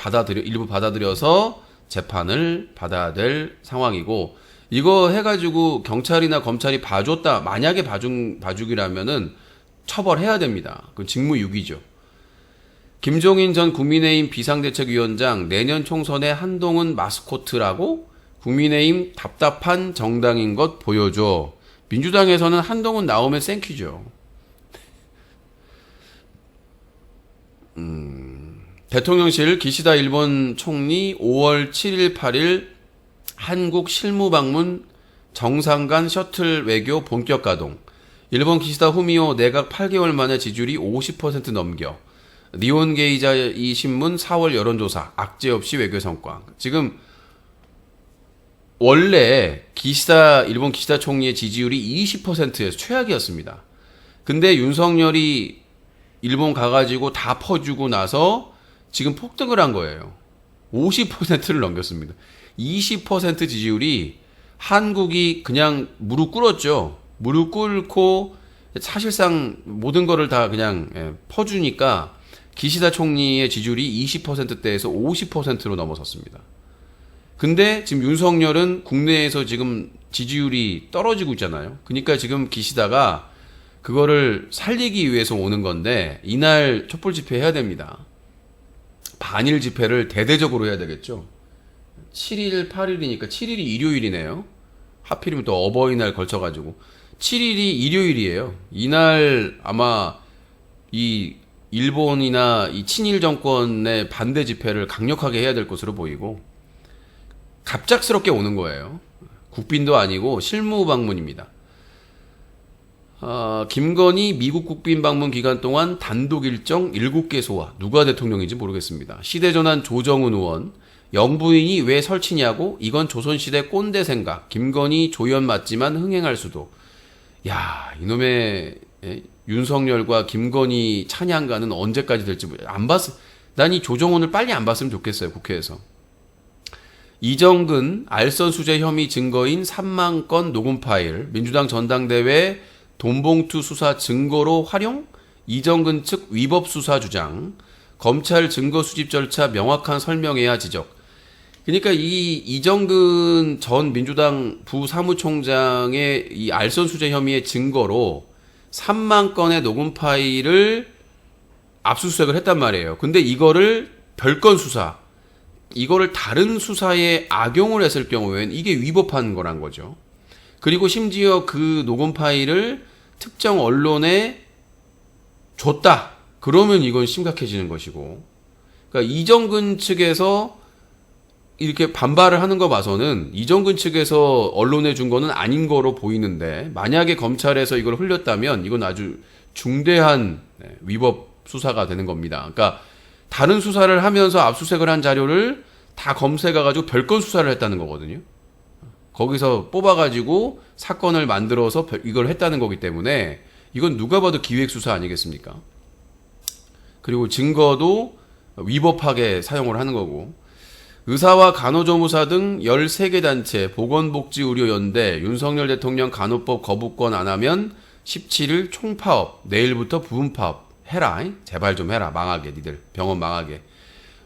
일부 받아들여서 재판을 받아야 될 상황이고, 이거 해가지고 경찰이나 검찰이 봐줬다, 만약에 봐주기라면은 처벌해야 됩니다. 그건 직무유기죠. 김종인 전 국민의힘 비상대책위원장 내년 총선에 한동훈 마스코트라고 국민의힘 답답한 정당인 것 보여줘. 민주당에서는 한동훈 나오면 땡큐죠. 대통령실 기시다 일본 총리 5월 7일 8일 한국 실무 방문 정상 간 셔틀 외교 본격 가동. 일본 기시다 후미오 내각 8개월 만에 지지율이 50% 넘겨. 니혼게이자 이 신문 4월 여론조사 악재 없이 외교 성과. 지금 원래 일본 기시다 총리의 지지율이 20%에서 최악이었습니다. 근데 윤석열이 일본 가가지고 다 퍼주고 나서 지금 폭등을 한 거예요. 50%를 넘겼습니다. 20% 지지율이 한국이 그냥 무릎 꿇었죠. 무릎 꿇고 사실상 모든 거를 다 그냥 퍼주니까 기시다 총리의 지지율이 20%대에서 50%로 넘어섰습니다. 근데 지금 윤석열은 국내에서 지금 지지율이 떨어지고 있잖아요. 그러니까 지금 기시다가 그거를 살리기 위해서 오는 건데 이날 촛불 집회 해야 됩니다. 반일 집회를 대대적으로 해야 되겠죠. 7일, 8일이니까 7일이 일요일이네요. 하필이면 또 어버이날 걸쳐가지고 7일이 일요일이에요. 이날 아마 이 일본이나 이 친일 정권의 반대 집회를 강력하게 해야 될 것으로 보이고 갑작스럽게 오는 거예요. 국빈도 아니고 실무 방문입니다. 김건희 미국 국빈 방문 기간 동안 단독 일정 7개 소화. 누가 대통령인지 모르겠습니다. 시대전환 조정훈 의원. 영부인이 왜 설치냐고? 이건 조선시대 꼰대 생각. 김건희 조연 맞지만 흥행할 수도. 야, 이놈의 윤석열과 김건희 찬양가는 언제까지 될지 안 봤어. 난 이 조정훈을 빨리 안 봤으면 좋겠어요. 국회에서. 이정근 알선 수재 혐의 증거인 3만 건 녹음 파일 민주당 전당대회 돈봉투 수사 증거로 활용? 이정근 측 위법 수사 주장. 검찰 증거 수집 절차 명확한 설명해야 지적. 그러니까 이 이정근 전 민주당 부사무총장의 이 알선 수재 혐의의 증거로 3만 건의 녹음 파일을 압수수색을 했단 말이에요. 근데 이거를 별건 수사, 이거를 다른 수사에 악용을 했을 경우에는 이게 위법한 거란 거죠. 그리고 심지어 그 녹음 파일을 특정 언론에 줬다. 그러면 이건 심각해지는 것이고. 그러니까 이정근 측에서 이렇게 반발을 하는 거 봐서는 이정근 측에서 언론에 준 거는 아닌 거로 보이는데 만약에 검찰에서 이걸 흘렸다면 이건 아주 중대한 위법 수사가 되는 겁니다. 그러니까 다른 수사를 하면서 압수수색을 한 자료를 다 검색해가지고 별건 수사를 했다는 거거든요. 거기서 뽑아가지고 사건을 만들어서 이걸 했다는 거기 때문에 이건 누가 봐도 기획수사 아니겠습니까? 그리고 증거도 위법하게 사용을 하는 거고. 의사와 간호조무사 등 13개 단체 보건복지의료연대 윤석열 대통령 간호법 거부권 안 하면 17일 총파업, 내일부터 부분파업 해라. 제발 좀 해라. 망하게 니들. 병원 망하게.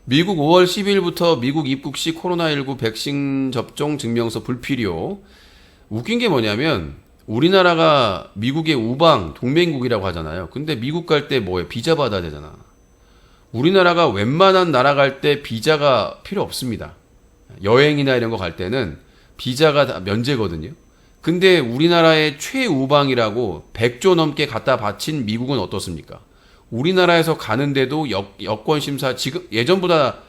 미국 5월 10일부터 미국 입국 시 코로나19 백신 접종 증명서 불필요. 웃긴 게 뭐냐면 우리나라가 미국의 우방 동맹국이라고 하잖아요. 근데 미국 갈 때 뭐해? 비자 받아야 되잖아. 우리나라가 웬만한 나라 갈 때 비자가 필요 없습니다. 여행이나 이런 거 갈 때는 비자가 다 면제거든요. 근데 우리나라의 최우방이라고 100조 넘게 갖다 바친 미국은 어떻습니까? 우리나라에서 가는데도 여권 심사 지금 예전보다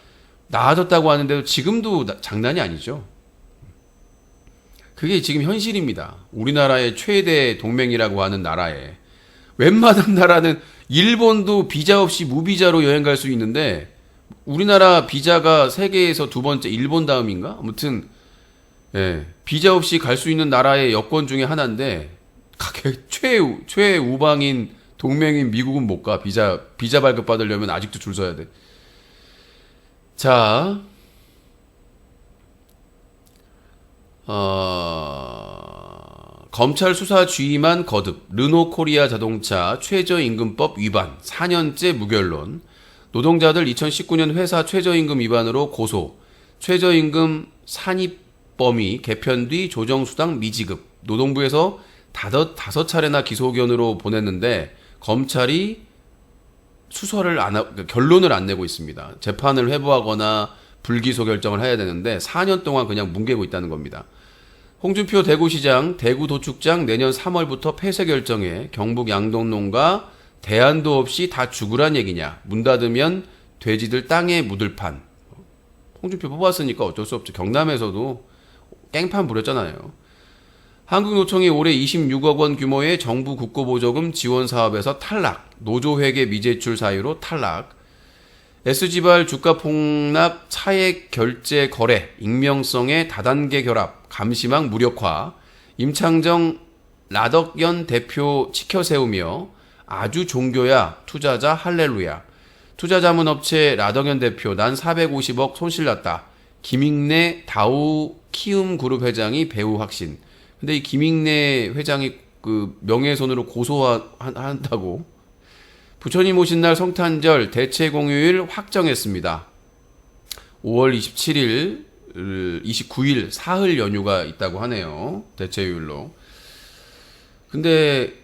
나아졌다고 하는데도 지금도 장난이 아니죠. 그게 지금 현실입니다. 우리나라의 최대 동맹이라고 하는 나라에 웬만한 나라는 일본도 비자 없이 무비자로 여행 갈 수 있는데 우리나라 비자가 세계에서 두 번째, 일본 다음인가? 아무튼 예, 비자 없이 갈 수 있는 나라의 여권 중에 하나인데 최우방인 동맹인 미국은 못 가. 비자 발급 받으려면 아직도 줄 서야 돼. 자, 검찰 수사 주의만 거듭. 르노코리아 자동차 최저임금법 위반 4년째 무결론. 노동자들 2019년 회사 최저임금 위반으로 고소. 최저임금 산입 범위 개편 뒤 조정수당 미지급. 노동부에서 5차례나 기소 의견으로 보냈는데 검찰이 결론을 안 내고 있습니다. 재판을 회부하거나 불기소 결정을 해야 되는데 4년 동안 그냥 뭉개고 있다는 겁니다. 홍준표 대구시장, 대구도축장 내년 3월부터 폐쇄 결정해 경북 양동농가 대안도 없이 다 죽으란 얘기냐. 문 닫으면 돼지들 땅에 묻을 판. 홍준표 뽑았으니까 어쩔 수 없죠. 경남에서도 깽판 부렸잖아요. 한국노총이 올해 26억 원 규모의 정부 국고보조금 지원 사업에서 탈락. 노조회계 미제출 사유로 탈락. S지발 주가 폭락, 차액 결제 거래, 익명성의 다단계 결합, 감시망 무력화, 임창정 라덕연 대표 치켜세우며 아주 종교야 투자자 할렐루야. 투자자문업체 라덕연 대표 난 450억 손실났다. 김익래 다우 키움그룹 회장이 배후 확신. 근데 이 김익래 회장이 그 명예훼손으로 고소한다고. 부처님 오신 날 성탄절 대체 공휴일 확정했습니다. 5월 27일, 29일 사흘 연휴가 있다고 하네요. 대체휴일로. 근데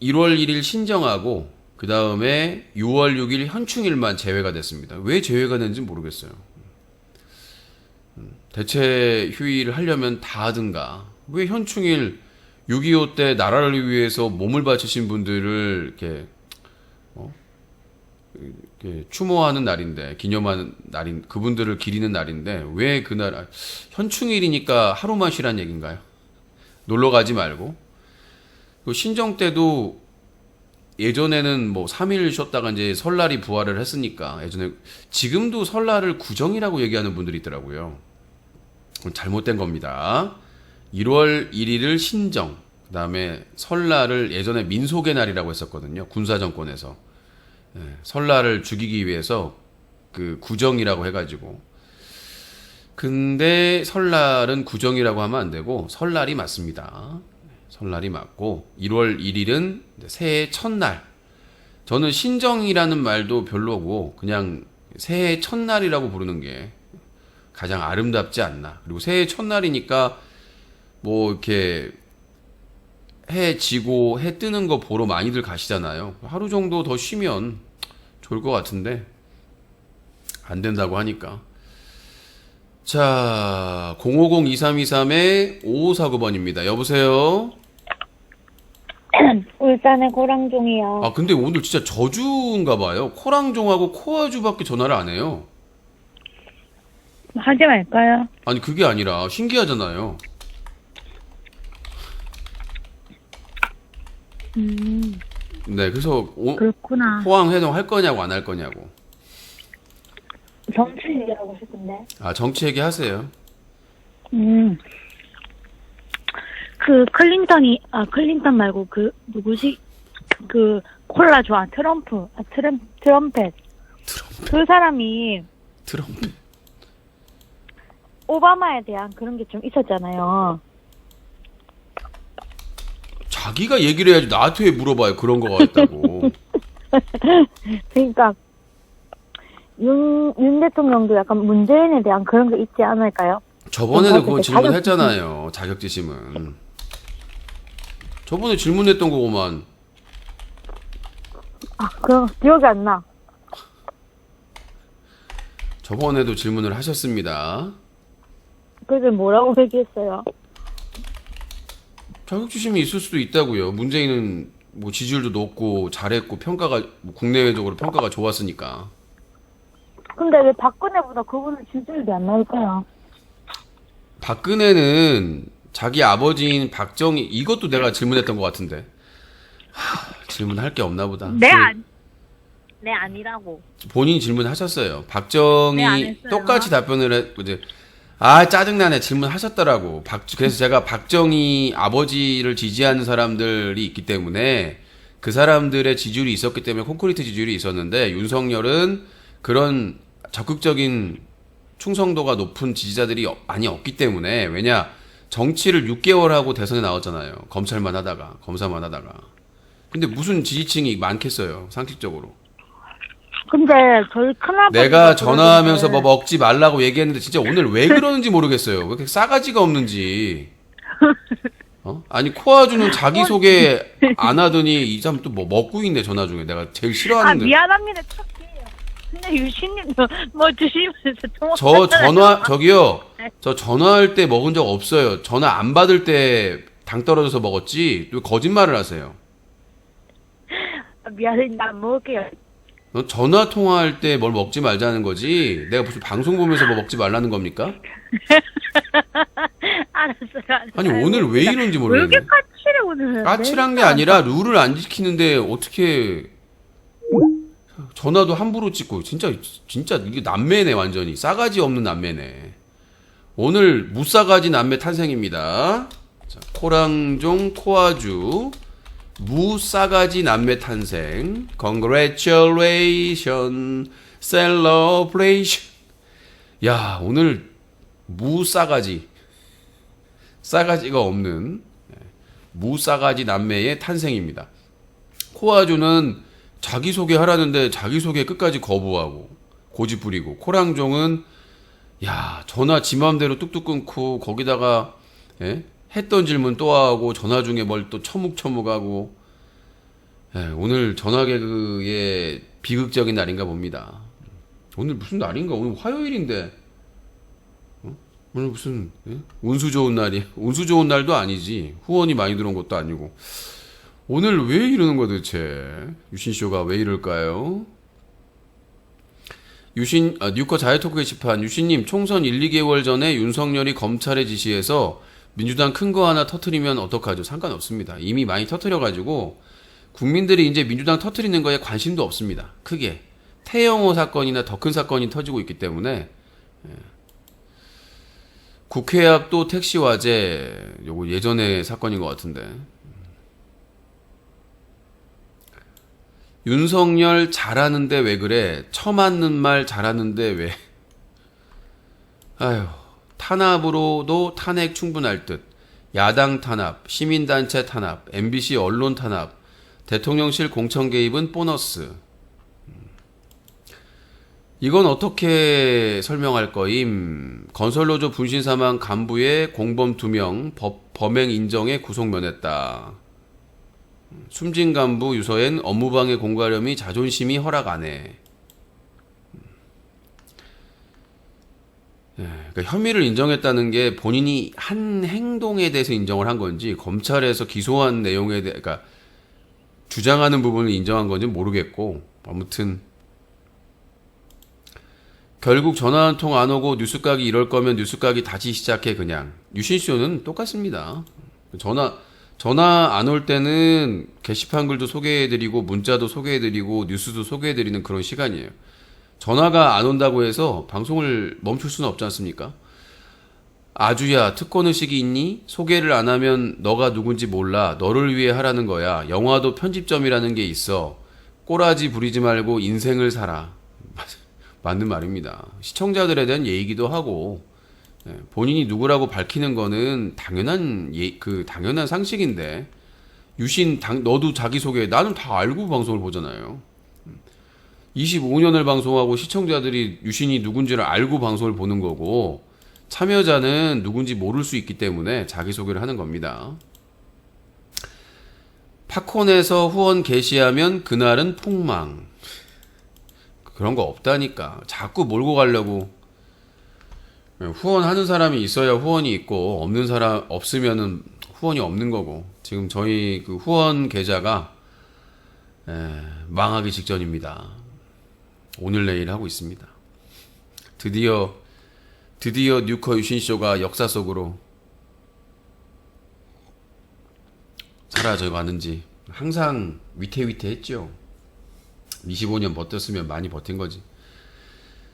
1월 1일 신정하고 그 다음에 6월 6일 현충일만 제외가 됐습니다. 왜 제외가 됐는지 모르겠어요. 대체 휴일을 하려면 다 하든가. 왜 현충일 6.25 때 나라를 위해서 몸을 바치신 분들을 이렇게 추모하는 날인데, 기념하는 날인, 그분들을 기리는 날인데 왜 그날 현충일이니까 하루만 쉬란 얘기인가요? 놀러 가지 말고. 신정 때도 예전에는 뭐 3일 쉬었다가 이제 설날이 부활을 했으니까 예전에, 지금도 설날을 구정이라고 얘기하는 분들이 있더라고요. 그건 잘못된 겁니다. 1월 1일을 신정, 그 다음에 설날을 예전에 민속의 날이라고 했었거든요. 군사정권에서. 설날을 죽이기 위해서 그 구정이라고 해가지고. 근데 설날은 구정이라고 하면 안 되고 설날이 맞습니다. 설날이 맞고 1월 1일은 새해 첫날. 저는 신정이라는 말도 별로고 그냥 새해 첫날이라고 부르는 게 가장 아름답지 않나. 그리고 새해 첫날이니까 뭐 이렇게 해 지고 해 뜨는 거 보러 많이들 가시잖아요. 하루 정도 더 쉬면 좋을 것 같은데 안 된다고 하니까. 자, 050-2323의 5549번입니다. 여보세요? 울산의 고랑종이요. 아, 근데 오늘 진짜 저주인가 봐요. 코랑종하고 코아주밖에 전화를 안 해요. 하지 말까요? 아니, 그게 아니라 신기하잖아요. 네, 그래서 그렇구나. 포항 회동 할 거냐고 안 할 거냐고. 정치 얘기하고 싶은데. 아, 정치 얘기 하세요. 그 클린턴 말고 그 누구시? 그 콜라 좋아 트럼펫. 그 사람이 트럼펫. 오바마에 대한 그런 게 좀 있었잖아요. 자기가 얘기를 해야지 나한테 왜 물어봐요. 그런 거가 있다고. 그러니까 윤 대통령도 약간 문재인에 대한 그런 게 있지 않을까요? 저번에도 그거 질문했잖아요. 자격지심은. 저번에 질문했던 거구만. 아, 그럼 기억이 안 나. 저번에도 질문을 하셨습니다. 그래서 뭐라고 얘기했어요? 자격지심이 있을 수도 있다고요. 문재인은 뭐 지지율도 높고 잘했고 평가가 뭐 국내외적으로 평가가 좋았으니까. 근데 왜 박근혜보다 그분은 지지율이 안 나올까요? 박근혜는 자기 아버지인 박정희, 이것도 내가 질문했던 것 같은데. 질문할 게 없나 보다. 네, 아니라고. 본인이 질문하셨어요. 네, 안 박정희 했어요. 똑같이 답변을 했고 이제 아 짜증나네 질문하셨더라고. 그래서 제가 박정희 아버지를 지지하는 사람들이 있기 때문에 그 사람들의 지지율이 있었기 때문에 콘크리트 지지율이 있었는데 윤석열은 그런 적극적인 충성도가 높은 지지자들이 많이 없기 때문에 왜냐 정치를 6개월 하고 대선에 나왔잖아요. 검찰만 하다가 검사만 하다가. 근데 무슨 지지층이 많겠어요 상식적으로. 근데 저희 큰아버지 내가 전화하면서 뭐 먹지 말라고 얘기했는데 진짜 오늘 왜 그러는지 모르겠어요. 왜 이렇게 싸가지가 없는지. 아니 코아주는 자기소개 안 하더니 이 사람 또 뭐 먹고 있네 전화 중에. 내가 제일 싫어하는 미안합니다. 착해요. 근데 유신님도 뭐 주시면서 저기요. 저 전화할 때 먹은 적 없어요. 전화 안 받을 때 당 떨어져서 먹었지. 왜 거짓말을 하세요? 미안해, 난 먹을게요. 너 전화 통화할 때 뭘 먹지 말자는 거지. 내가 무슨 방송 보면서 뭐 먹지 말라는 겁니까? 알았어요. 아니 오늘 왜 이런지 왜 모르겠네. 이렇게 까칠해 오늘? 까칠한 게 아니라 룰을 안 지키는데 어떻게 전화도 함부로 찍고 진짜 이게 남매네 완전히 싸가지 없는 남매네. 오늘 무싸가지 남매 탄생입니다. 자, 코랑종 코아주 무싸가지 남매 탄생. Congratulations, celebration. 야 오늘 무싸가지 싸가지가 없는 무싸가지 남매의 탄생입니다. 코아주는 자기소개 하라는데 자기소개 끝까지 거부하고 고집 부리고 코랑종은 야 전화 지 맘대로 뚝뚝 끊고 거기다가 했던 질문 또 하고 전화 중에 뭘 또 처묵처묵하고 오늘 전화 개그의 비극적인 날인가 봅니다. 오늘 무슨 날인가? 오늘 화요일인데 오늘 무슨 운수 좋은 날이 운수 좋은 날도 아니지. 후원이 많이 들어온 것도 아니고 오늘 왜 이러는 거야 도대체. 유신쇼가 왜 이럴까요? 뉴커 자유토크 게시판. 유신님 총선 1, 2개월 전에 윤석열이 검찰에 지시해서 민주당 큰 거 하나 터트리면 어떡하죠? 상관없습니다. 이미 많이 터트려가지고 국민들이 이제 민주당 터트리는 거에 관심도 없습니다. 크게 태영호 사건이나 더 큰 사건이 터지고 있기 때문에 국회 앞 또 택시 화재 요거 예전의 사건인 것 같은데. 윤석열 잘하는데 왜 그래? 처맞는 말 잘하는데 왜? 아휴, 탄압으로도 탄핵 충분할 듯. 야당 탄압, 시민단체 탄압, MBC 언론 탄압, 대통령실 공천 개입은 보너스. 이건 어떻게 설명할 거임? 건설노조 분신 사망 간부의 공범 2명 범행 인정에 구속 면했다. 숨진 간부 유서엔 업무방해 공가렴이 자존심이 허락 안 해. 그러니까 혐의를 인정했다는 게 본인이 한 행동에 대해서 인정을 한 건지 검찰에서 기소한 내용에 대해 그러니까 주장하는 부분을 인정한 건지 모르겠고 아무튼 결국 전화 한 통 안 오고 뉴스각이 이럴 거면 뉴스각이 다시 시작해 그냥. 유신쇼는 똑같습니다. 전화 안 올 때는 게시판 글도 소개해드리고 문자도 소개해드리고 뉴스도 소개해드리는 그런 시간이에요. 전화가 안 온다고 해서 방송을 멈출 수는 없지 않습니까? 아주야 특권의식이 있니? 소개를 안 하면 너가 누군지 몰라. 너를 위해 하라는 거야. 영화도 편집점이라는 게 있어. 꼬라지 부리지 말고 인생을 살아. 맞는 말입니다. 시청자들에 대한 예의기도 하고 본인이 누구라고 밝히는 거는 당연한 당연한 상식인데 너도 자기소개 나는 다 알고 방송을 보잖아요. 25년을 방송하고 시청자들이 유신이 누군지를 알고 방송을 보는 거고 참여자는 누군지 모를 수 있기 때문에 자기소개를 하는 겁니다. 팝콘에서 후원 게시하면 그날은 폭망. 그런 거 없다니까. 자꾸 몰고 가려고. 후원하는 사람이 있어야 후원이 있고 없는 사람 없으면은 후원이 없는 거고. 지금 저희 그 후원 계좌가 망하기 직전입니다. 오늘 내일 하고 있습니다. 드디어 뉴커 유신쇼가 역사 속으로 사라져 가는지 항상 위태위태했죠. 25년 버텼으면 많이 버틴 거지.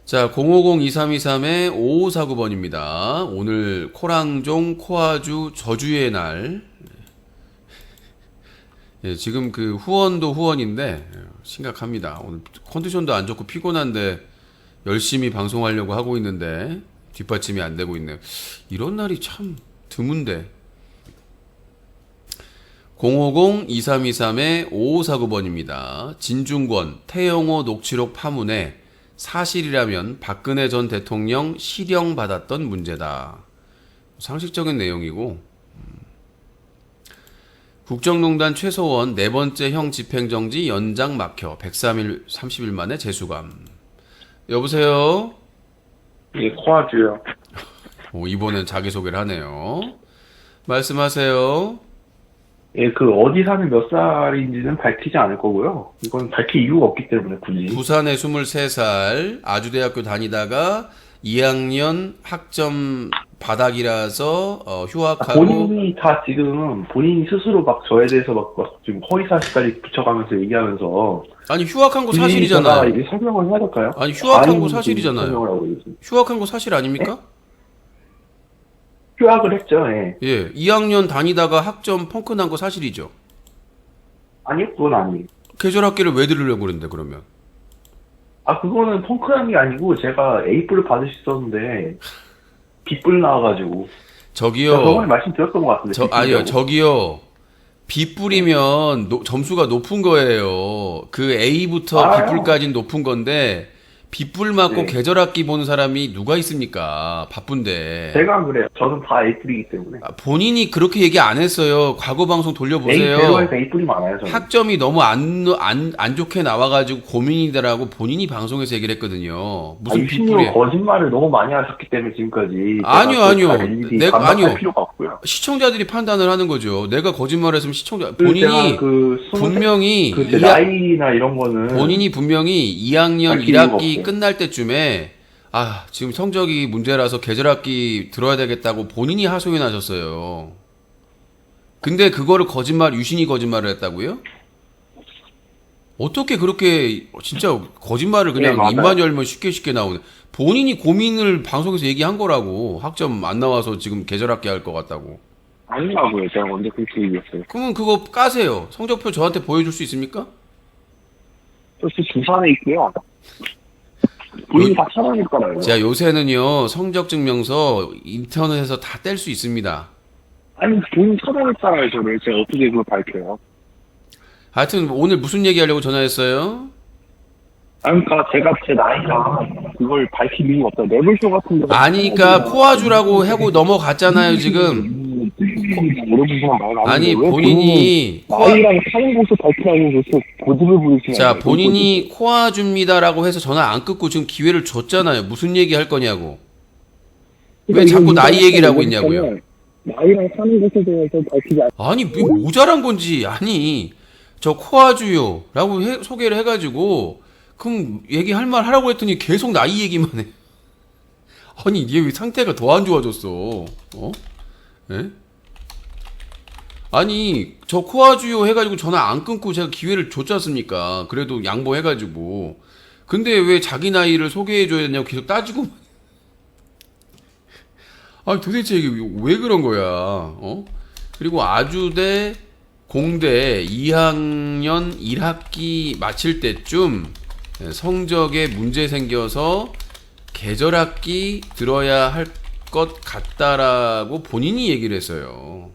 자, 050-2323-5549번입니다. 오늘 코랑종, 코아주, 저주의 날. 예, 지금 그 후원도 후원인데 심각합니다. 오늘 컨디션도 안 좋고 피곤한데 열심히 방송하려고 하고 있는데 뒷받침이 안 되고 있네요. 이런 날이 참 드문데. 050-2323-5549번입니다. 진중권, 태영호 녹취록 파문에 사실이라면 박근혜 전 대통령 실형받았던 문제다. 상식적인 내용이고, 국정농단 최소원 네 번째 형 집행정지 연장 막혀 103일 30일 만에 재수감. 여보세요? 예, 코아주요. 이번엔 자기소개를 하네요. 말씀하세요. 예, 그 어디 사는 몇 살인지는 밝히지 않을 거고요. 이건 밝힐 이유가 없기 때문에 굳이. 부산에 23살, 아주대학교 다니다가 2학년 학점 바닥이라서 휴학하고. 본인이 다 지금 본인 스스로 막 저에 대해서 막 지금 허위사실까지 붙여가면서 얘기하면서. 아니 휴학한 거 제가 사실이잖아요. 이게 설명을 해야 될까요? 아니 휴학한 거 다른 사실이잖아요. 설명을 하고 있습니다. 휴학한 거 사실 아닙니까? 휴학을 했죠. 예. 예, 2학년 다니다가 학점 펑크 난 거 사실이죠. 아니요, 그건 아니에요. 계절 학기를 왜 들으려고 그랬는데 그러면? 아, 그거는 펑크한 게 아니고 제가 A뿔을 받을 수 있었는데 B뿔 나와가지고. 저기요. 제가 저번에 말씀드렸던 것 같은데. 아니요, 저기요. B뿔이면 점수가 높은 거예요. 그 A부터 알아요. B뿔까지는 높은 건데 B뿔 맞고 네. 계절 학기 보는 사람이 누가 있습니까? 바쁜데. 제가 그래요. 저는 다 A뿔이기 때문에. 본인이 그렇게 얘기 안 했어요. 과거 방송 돌려보세요. A대로에서 A뿔이 많아요, 저는. 학점이 너무 안 좋게 나와가지고 고민이더라고 본인이 방송에서 얘기를 했거든요. 무슨 유신님은 B뿔이에요? 거짓말을 너무 많이 하셨기 때문에 지금까지. 아니요. 내가 아니요. 필요가 없고요. 시청자들이 판단을 하는 거죠. 내가 거짓말했으면 시청자 그리고 본인이 제가 분명히 제 나이나 이런 거는 본인이 분명히 2학년 밝힐 이유가 1학기 없어요. 끝날 때쯤에 지금 성적이 문제라서 계절학기 들어야 되겠다고 본인이 하소연하셨어요. 근데 그거를 유신이 거짓말을 했다고요? 어떻게 그렇게 진짜 거짓말을 그냥 네, 맞아요. 입만 열면 쉽게 나오네. 본인이 고민을 방송에서 얘기한 거라고. 학점 안 나와서 지금 계절학기 할 것 같다고. 아니라고요. 제가 언제 그렇게 얘기했어요. 그러면 그거 까세요. 성적표 저한테 보여줄 수 있습니까? 저 지금 부산에 있고요. 본인이 다 찾아낼 자, 요새는요, 성적 증명서 인터넷에서 다 뗄 수 있습니다. 아니, 본인 찾아냈잖아요, 저를. 제가 어떻게 그걸 밝혀요? 하여튼, 오늘 무슨 얘기 하려고 전화했어요? 아니, 그러니까 제가 제 나이랑 그걸 밝힐 이유가 없어요. 레벨쇼 같은 데. 아니까, 코아주라고 하고 넘어갔잖아요, 지금. 아니, 본인이, 나이랑 사는 곳을 밝히라고 그래서 고집을 부리시는 자, 본인이 코아주입니다라고 해서 전화 안 끊고 지금 기회를 줬잖아요. 무슨 얘기 할 거냐고. 왜 자꾸 나이 얘기를 하고 있냐고요. 나이랑 사는 곳에 대해서 밝히지 않 아니, 뭐 모자란 건지. 아니, 저 코아주요. 라고 소개를 해가지고, 그럼 얘기할 말 하라고 했더니 계속 나이 얘기만 해. 아니, 얘 왜 상태가 더 안 좋아졌어? 예? 아니, 저 코아주요 해가지고 전화 안 끊고 제가 기회를 줬지 않습니까? 그래도 양보해가지고. 근데 왜 자기 나이를 소개해줘야 되냐고 계속 따지고. 아니, 도대체 이게 왜 그런 거야? 그리고 아주대 공대 2학년 1학기 마칠 때쯤 성적에 문제 생겨서 계절학기 들어야 할 것 같다라고 본인이 얘기를 했어요.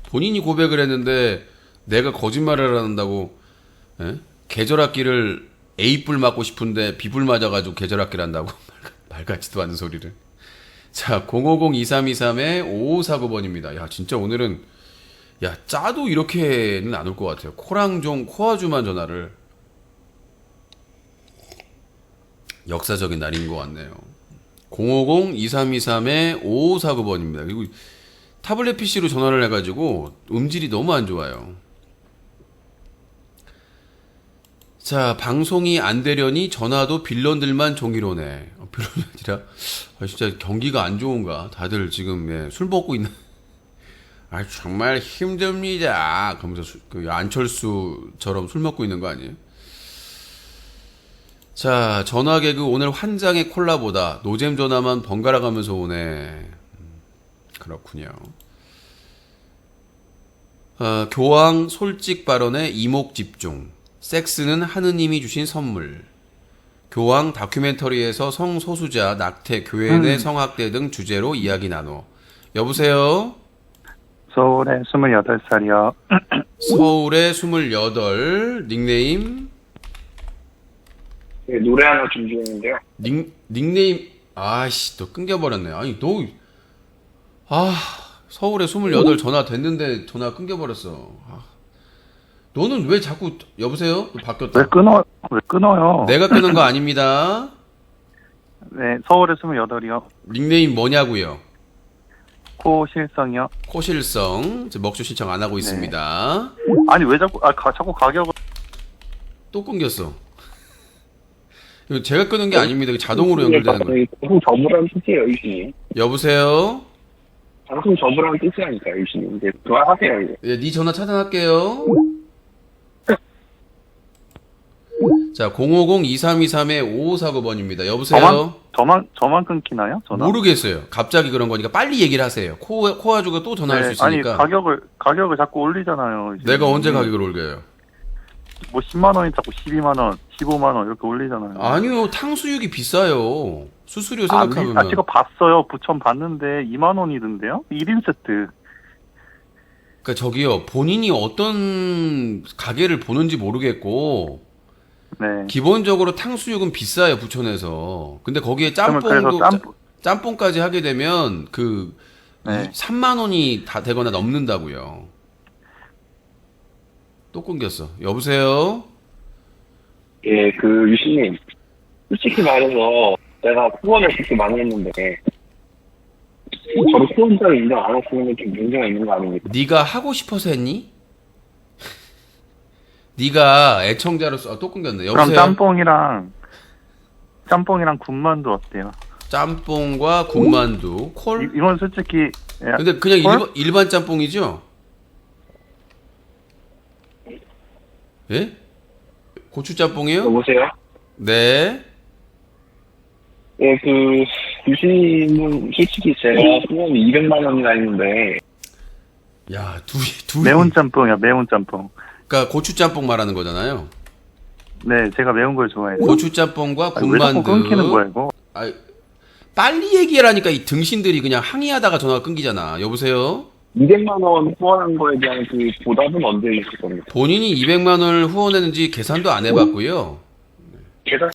본인이 고백을 했는데 내가 거짓말을 한다고 계절학기를 A뿔 맞고 싶은데 B뿔 맞아가지고 계절학기를 한다고 말 같지도 않은 소리를. 자, 050-2323-5549번입니다. 야, 진짜 오늘은 짜도 이렇게는 안 올 것 같아요. 코랑종 코아주만 전화를. 역사적인 날인 것 같네요. 050-2323-5549번입니다. 그리고 타블렛 PC로 전화를 해가지고 음질이 너무 안 좋아요. 자, 방송이 안 되려니 전화도 빌런들만 종이로네. 빌런이 아니라 진짜 경기가 안 좋은가? 다들 지금 술 먹고 있는. 아 정말 힘듭니다. 그러면서 그 안철수처럼 술 먹고 있는 거 아니에요? 자, 전화 개그 오늘 환장의 콜라보다 노잼 전화만 번갈아 가면서 오네. 그렇군요. 교황 솔직 발언에 이목 집중. 섹스는 하느님이 주신 선물. 교황 다큐멘터리에서 성소수자, 낙태, 교회 내 성학대 등 주제로 이야기 나눠. 여보세요? 서울에 28살이요. 서울에 28, 닉네임? 네, 노래 하나 준비했는데요. 닉네임, 아씨, 또 끊겨버렸네. 아니, 서울에 28 전화 됐는데 전화 끊겨버렸어. 너는 왜 자꾸, 여보세요? 또 바뀌었다. 왜 끊어요? 내가 끄는 거 아닙니다. 네, 서울에 28이요. 닉네임 뭐냐고요? 코실성이요. 코실성. 먹주 신청 안 하고 있습니다. 아니, 왜 자꾸 가격을. 또 끊겼어. 이거 제가 끄는 게 아닙니다. 이거 자동으로 연결되는 거예요. 방송 접으라는 뜻이에요, 유신님. 여보세요? 방송 접으라는 뜻이라니까요, 유신님. 이제 그만하세요, 이제. 예, 네 전화 차단할게요. 자, 050-2323-5549번입니다. 여보세요? 저만 끊기나요? 전화? 모르겠어요. 갑자기 그런 거니까 빨리 얘기를 하세요. 코아주가 또 전화할 수 있으니까. 아니, 가격을 자꾸 올리잖아요. 이제. 내가 언제 가격을 올려요? 뭐 10만원이 자꾸 12만원, 15만원 이렇게 올리잖아요. 아니요, 탕수육이 비싸요. 수수료 생각하면. 제가 봤어요. 부천 봤는데 2만원이던데요? 1인 세트. 그러니까 저기요, 본인이 어떤 가게를 보는지 모르겠고, 네. 기본적으로 탕수육은 비싸요, 부천에서. 근데 거기에 그러면 그래서 짬뽕까지 하게 되면 네. 3만 원이 다 되거나 넘는다고요. 또 끊겼어. 여보세요? 예, 유신님. 솔직히 말해서 내가 후원을 그렇게 많이 했는데 저를 후원자로 인정 안 했으면 좀 문제가 있는 거 아닙니까? 네가 하고 싶어서 했니? 네가 애청자로서 또 끊겼네. 그럼 여보세요? 짬뽕이랑 군만두 어때요? 짬뽕과 군만두, 콜? 이건 솔직히. 근데 그냥 일반 짬뽕이죠? 예? 고추짬뽕이요? 여보세요? 네. 예, 유신님은 솔직히 제가 후원이 200만 원이나 했는데 야, 둘이. 매운 짬뽕이요, 매운 짬뽕. 그러니까 고추짬뽕 말하는 거잖아요. 네, 제가 매운 걸 좋아해요. 고추짬뽕과 왜 자꾸 군만두. 끊기는 거야, 이거? 빨리 얘기하라니까 이 등신들이 그냥 항의하다가 전화가 끊기잖아. 여보세요? 200만 원 후원한 거에 대한 보답은 언제 있을 겁니까? 본인이 200만 원을 후원했는지 계산도 안 해봤고요. 계산